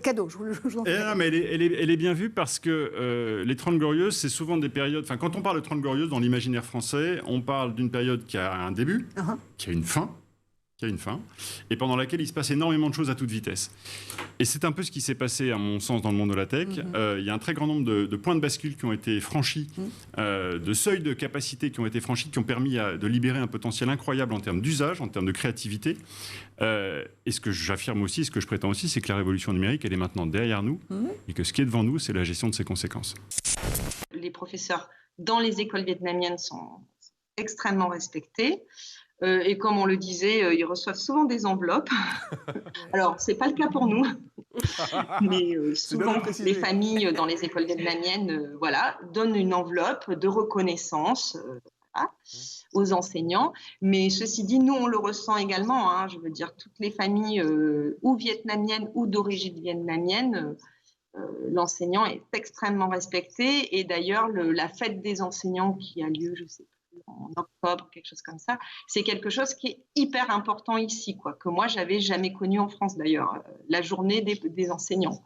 Cadeau, je vous en prie. Non, mais elle est bien vue parce que les 30 Glorieuses, c'est souvent des périodes... Enfin, quand on parle de 30 Glorieuses dans l'imaginaire français, on parle d'une période qui a un début, qui a une fin, et pendant laquelle il se passe énormément de choses à toute vitesse. Et c'est un peu ce qui s'est passé, à mon sens, dans le monde de la tech. Il y a un très grand nombre de points de bascule qui ont été franchis, de seuils de capacité qui ont été franchis, qui ont permis de libérer un potentiel incroyable en termes d'usage, en termes de créativité. Et ce que j'affirme aussi, ce que je prétends aussi, c'est que la révolution numérique, elle est maintenant derrière nous, et que ce qui est devant nous, c'est la gestion de ses conséquences. Les professeurs dans les écoles vietnamiennes sont extrêmement respectés. Et comme on le disait, ils reçoivent souvent des enveloppes. Alors, ce n'est pas le cas pour nous. Mais souvent, les familles dans les écoles vietnamiennes donnent une enveloppe de reconnaissance aux enseignants. Mais ceci dit, nous, on le ressent également. Je veux dire, toutes les familles ou vietnamiennes ou d'origine vietnamienne, l'enseignant est extrêmement respecté. Et d'ailleurs, la fête des enseignants qui a lieu, je sais en octobre, quelque chose comme ça, c'est quelque chose qui est hyper important ici, que moi, j'avais jamais connu en France d'ailleurs, la journée des enseignants.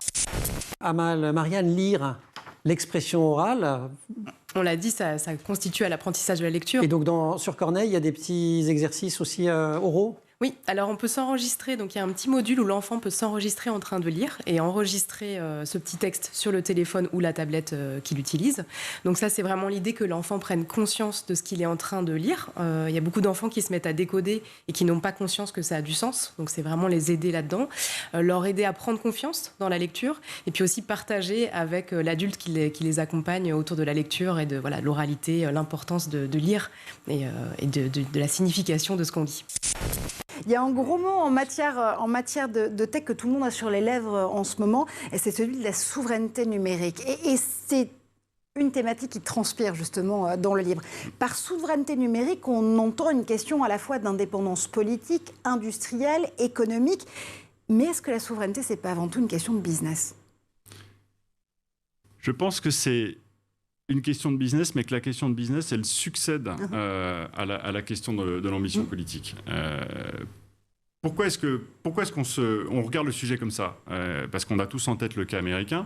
Amal, Marianne, lire l'expression orale... On l'a dit, ça constitue à l'apprentissage de la lecture. Et donc, sur Corneille, il y a des petits exercices aussi oraux? Oui, alors on peut s'enregistrer, donc il y a un petit module où l'enfant peut s'enregistrer en train de lire et enregistrer ce petit texte sur le téléphone ou la tablette qu'il utilise. Donc ça, c'est vraiment l'idée que l'enfant prenne conscience de ce qu'il est en train de lire. Il y a beaucoup d'enfants qui se mettent à décoder et qui n'ont pas conscience que ça a du sens, donc c'est vraiment les aider là-dedans, leur aider à prendre confiance dans la lecture et puis aussi partager avec l'adulte qui les accompagne autour de la lecture et de l'oralité, l'importance de lire et de la signification de ce qu'on dit. Il y a un gros mot en matière de tech que tout le monde a sur les lèvres en ce moment, et c'est celui de la souveraineté numérique. Et c'est une thématique qui transpire justement dans le livre. Par souveraineté numérique, on entend une question à la fois d'indépendance politique, industrielle, économique. Mais est-ce que la souveraineté, c'est pas avant tout une question de business? Je pense que c'est une question de business, mais que la question de business, elle succède à la question de l'ambition politique. Pourquoi est-ce qu'on regarde le sujet comme ça? Parce qu'on a tous en tête le cas américain,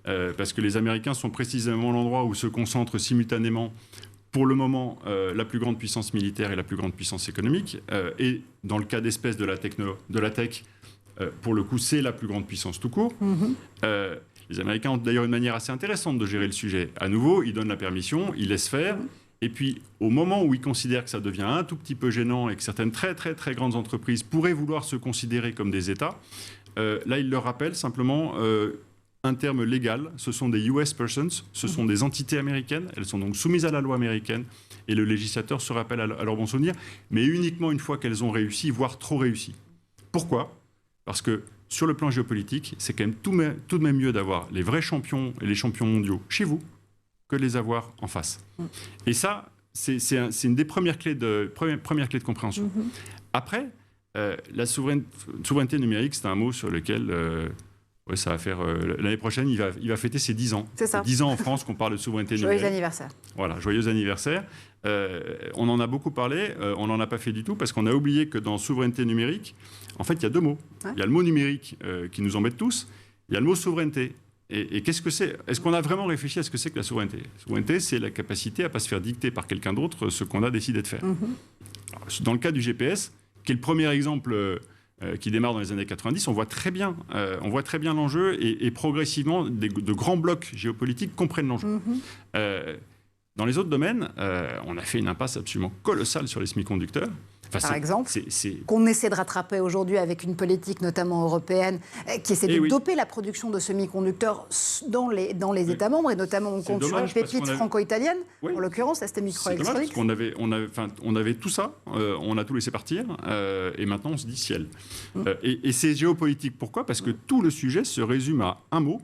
parce que les Américains sont précisément l'endroit où se concentrent simultanément, pour le moment, la plus grande puissance militaire et la plus grande puissance économique. Et dans le cas d'espèce de la tech, pour le coup, c'est la plus grande puissance tout court. Les Américains ont d'ailleurs une manière assez intéressante de gérer le sujet. À nouveau, ils donnent la permission, ils laissent faire. Et puis, au moment où ils considèrent que ça devient un tout petit peu gênant et que certaines très, très, très grandes entreprises pourraient vouloir se considérer comme des États, là, ils leur rappellent simplement un terme légal. Ce sont des US persons, ce sont des entités américaines. Elles sont donc soumises à la loi américaine. Et le législateur se rappelle à leur bon souvenir, mais uniquement une fois qu'elles ont réussi, voire trop réussi. Pourquoi ? Parce que sur le plan géopolitique, c'est quand même tout de même mieux d'avoir les vrais champions et les champions mondiaux chez vous que de les avoir en face. Et ça, c'est une des premières clés de compréhension. Après, la souveraineté numérique, c'est un mot sur lequel ça va faire... l'année prochaine, il va fêter ses 10 ans. C'est ça. 10 ans en France qu'on parle de souveraineté numérique. Joyeux anniversaire. Voilà, joyeux anniversaire. On en a beaucoup parlé, on n'en a pas fait du tout, parce qu'on a oublié que dans souveraineté numérique, en fait, il y a deux mots. Il y a le mot numérique qui nous embête tous, il y a le mot souveraineté. Et qu'est-ce que c'est ? Est-ce qu'on a vraiment réfléchi à ce que c'est que la souveraineté ? La souveraineté, c'est la capacité à ne pas se faire dicter par quelqu'un d'autre ce qu'on a décidé de faire. Alors, dans le cas du GPS, qui est le premier exemple qui démarre dans les années 90, on voit très bien l'enjeu et progressivement, de grands blocs géopolitiques comprennent l'enjeu. Dans les autres domaines, on a fait une impasse absolument colossale sur les semi-conducteurs. Par exemple, qu'on essaie de rattraper aujourd'hui avec une politique notamment européenne qui essaie de doper la production de semi-conducteurs dans les États membres, et notamment on compte sur une pépite franco-italienne, en l'occurrence la ST Microelectronics. C'est dommage parce qu'on avait tout ça, on a tout laissé partir, et maintenant on se dit ciel. Et c'est géopolitique. Pourquoi ? Parce que tout le sujet se résume à un mot,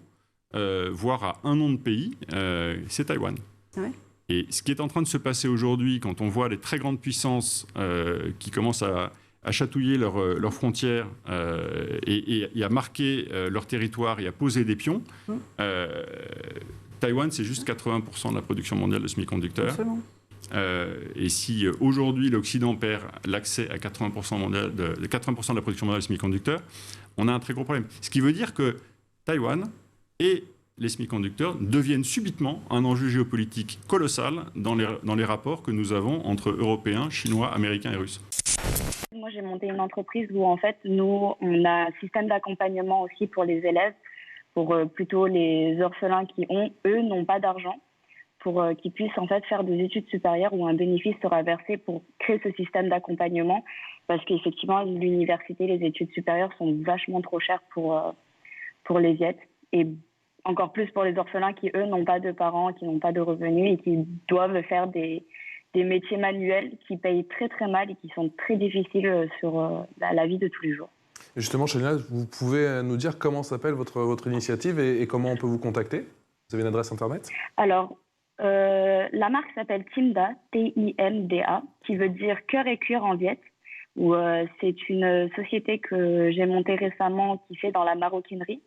voire à un nom de pays, c'est Taïwan. Et ce qui est en train de se passer aujourd'hui, quand on voit les très grandes puissances qui commencent à chatouiller leurs frontières et à marquer leur territoire et à poser des pions, Taïwan, c'est juste 80% de la production mondiale de semi-conducteurs. Et si aujourd'hui l'Occident perd l'accès à 80% de la production mondiale de semi-conducteurs, on a un très gros problème. Ce qui veut dire que Taïwan et les semi-conducteurs deviennent subitement un enjeu géopolitique colossal dans les rapports que nous avons entre Européens, Chinois, Américains et Russes. Moi, j'ai monté une entreprise où, en fait, nous, on a un système d'accompagnement aussi pour les élèves, pour plutôt les orphelins qui, eux, n'ont pas d'argent, pour qu'ils puissent, en fait, faire des études supérieures où un bénéfice sera versé pour créer ce système d'accompagnement. Parce qu'effectivement, l'université, les études supérieures sont vachement trop chères pour les IET. Et encore plus pour les orphelins qui, eux, n'ont pas de parents, qui n'ont pas de revenus et qui doivent faire des métiers manuels qui payent très très mal et qui sont très difficiles sur la vie de tous les jours. Justement, Chalina, vous pouvez nous dire comment s'appelle votre initiative et comment on peut vous contacter ? Vous avez une adresse internet ? Alors, la marque s'appelle Timda, T-I-M-D-A, qui veut dire cœur et cuir en viette. C'est une société que j'ai montée récemment qui fait dans la maroquinerie,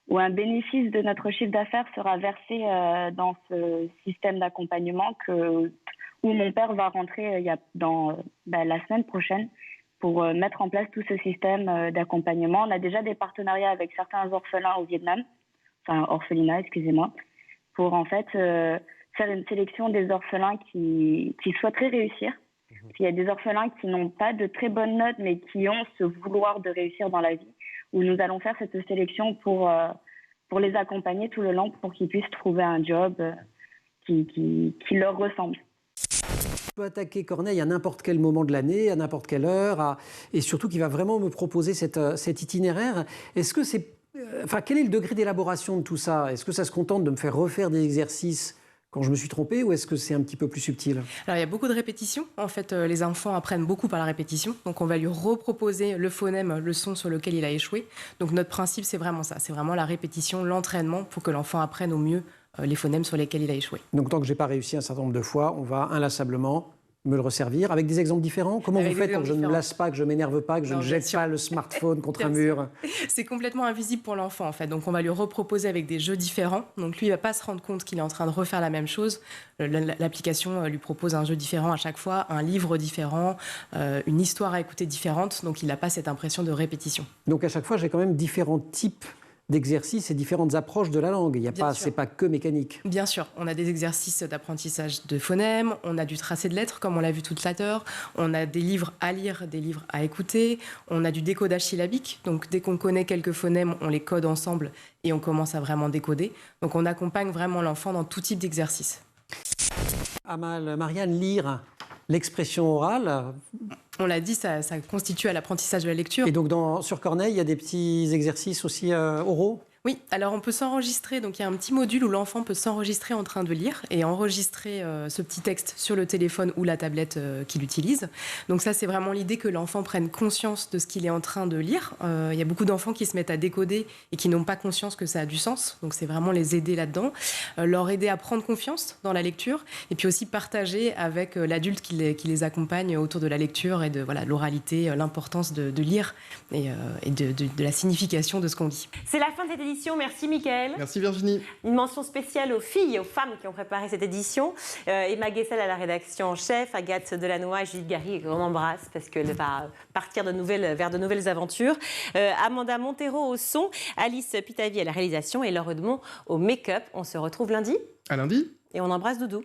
où un bénéfice de notre chiffre d'affaires sera versé dans ce système d'accompagnement où mon père va rentrer dans la semaine prochaine pour mettre en place tout ce système d'accompagnement. On a déjà des partenariats avec certains orphelins au Vietnam, orphelinats, excusez-moi, pour en fait faire une sélection des orphelins qui souhaiteraient réussir. Il y a des orphelins qui n'ont pas de très bonnes notes, mais qui ont ce vouloir de réussir dans la vie, où nous allons faire cette sélection pour les accompagner tout le long, pour qu'ils puissent trouver un job qui leur ressemble. On peut attaquer Corneille à n'importe quel moment de l'année, à n'importe quelle heure, et surtout qui va vraiment me proposer cet itinéraire. Est-ce que quel est le degré d'élaboration de tout ça ? Est-ce que ça se contente de me faire refaire des exercices quand je me suis trompé, ou est-ce que c'est un petit peu plus subtil ? Alors, il y a beaucoup de répétitions. En fait, les enfants apprennent beaucoup par la répétition. Donc, on va lui reproposer le phonème, le son sur lequel il a échoué. Donc, notre principe, c'est vraiment ça. C'est vraiment la répétition, l'entraînement pour que l'enfant apprenne au mieux les phonèmes sur lesquels il a échoué. Donc, tant que je n'ai pas réussi un certain nombre de fois, on va inlassablement me le resservir avec des exemples différents. Comment vous faites pour que je ne me lasse pas, que je ne m'énerve pas, que je ne jette pas le smartphone contre un mur ? C'est complètement invisible pour l'enfant, en fait. Donc, on va lui reproposer avec des jeux différents. Donc, lui, il ne va pas se rendre compte qu'il est en train de refaire la même chose. L'application lui propose un jeu différent à chaque fois, un livre différent, une histoire à écouter différente. Donc, il n'a pas cette impression de répétition. Donc, à chaque fois, j'ai quand même différents types d'exercices et différentes approches de la langue. C'est pas que mécanique. Bien sûr, on a des exercices d'apprentissage de phonèmes, on a du tracé de lettres, comme on l'a vu tout à l'heure, on a des livres à lire, des livres à écouter, on a du décodage syllabique, donc dès qu'on connaît quelques phonèmes, on les code ensemble et on commence à vraiment décoder. Donc on accompagne vraiment l'enfant dans tout type d'exercice. Amal, Marianne, lire l'expression orale. On l'a dit, ça constitue à l'apprentissage de la lecture. Et donc sur Corneille, il y a des petits exercices aussi oraux ? Oui, alors on peut s'enregistrer, donc il y a un petit module où l'enfant peut s'enregistrer en train de lire et enregistrer ce petit texte sur le téléphone ou la tablette qu'il utilise. Donc ça, c'est vraiment l'idée que l'enfant prenne conscience de ce qu'il est en train de lire. Il y a beaucoup d'enfants qui se mettent à décoder et qui n'ont pas conscience que ça a du sens, donc c'est vraiment les aider là-dedans, leur aider à prendre confiance dans la lecture et puis aussi partager avec l'adulte qui les accompagne autour de la lecture et de l'oralité, l'importance de lire et de la signification de ce qu'on dit. C'est la fin de cette édition. Merci Mickaël. Merci Virginie. Une mention spéciale aux filles, aux femmes qui ont préparé cette édition. Emma Guessel à la rédaction en chef, Agathe Delannoy et Judith Gary, qu'on embrasse parce qu'elle va partir vers de nouvelles aventures. Amanda Montero au son, Alice Pitavi à la réalisation et Laure Edmond au make-up. On se retrouve lundi. À lundi. Et on embrasse Doudou.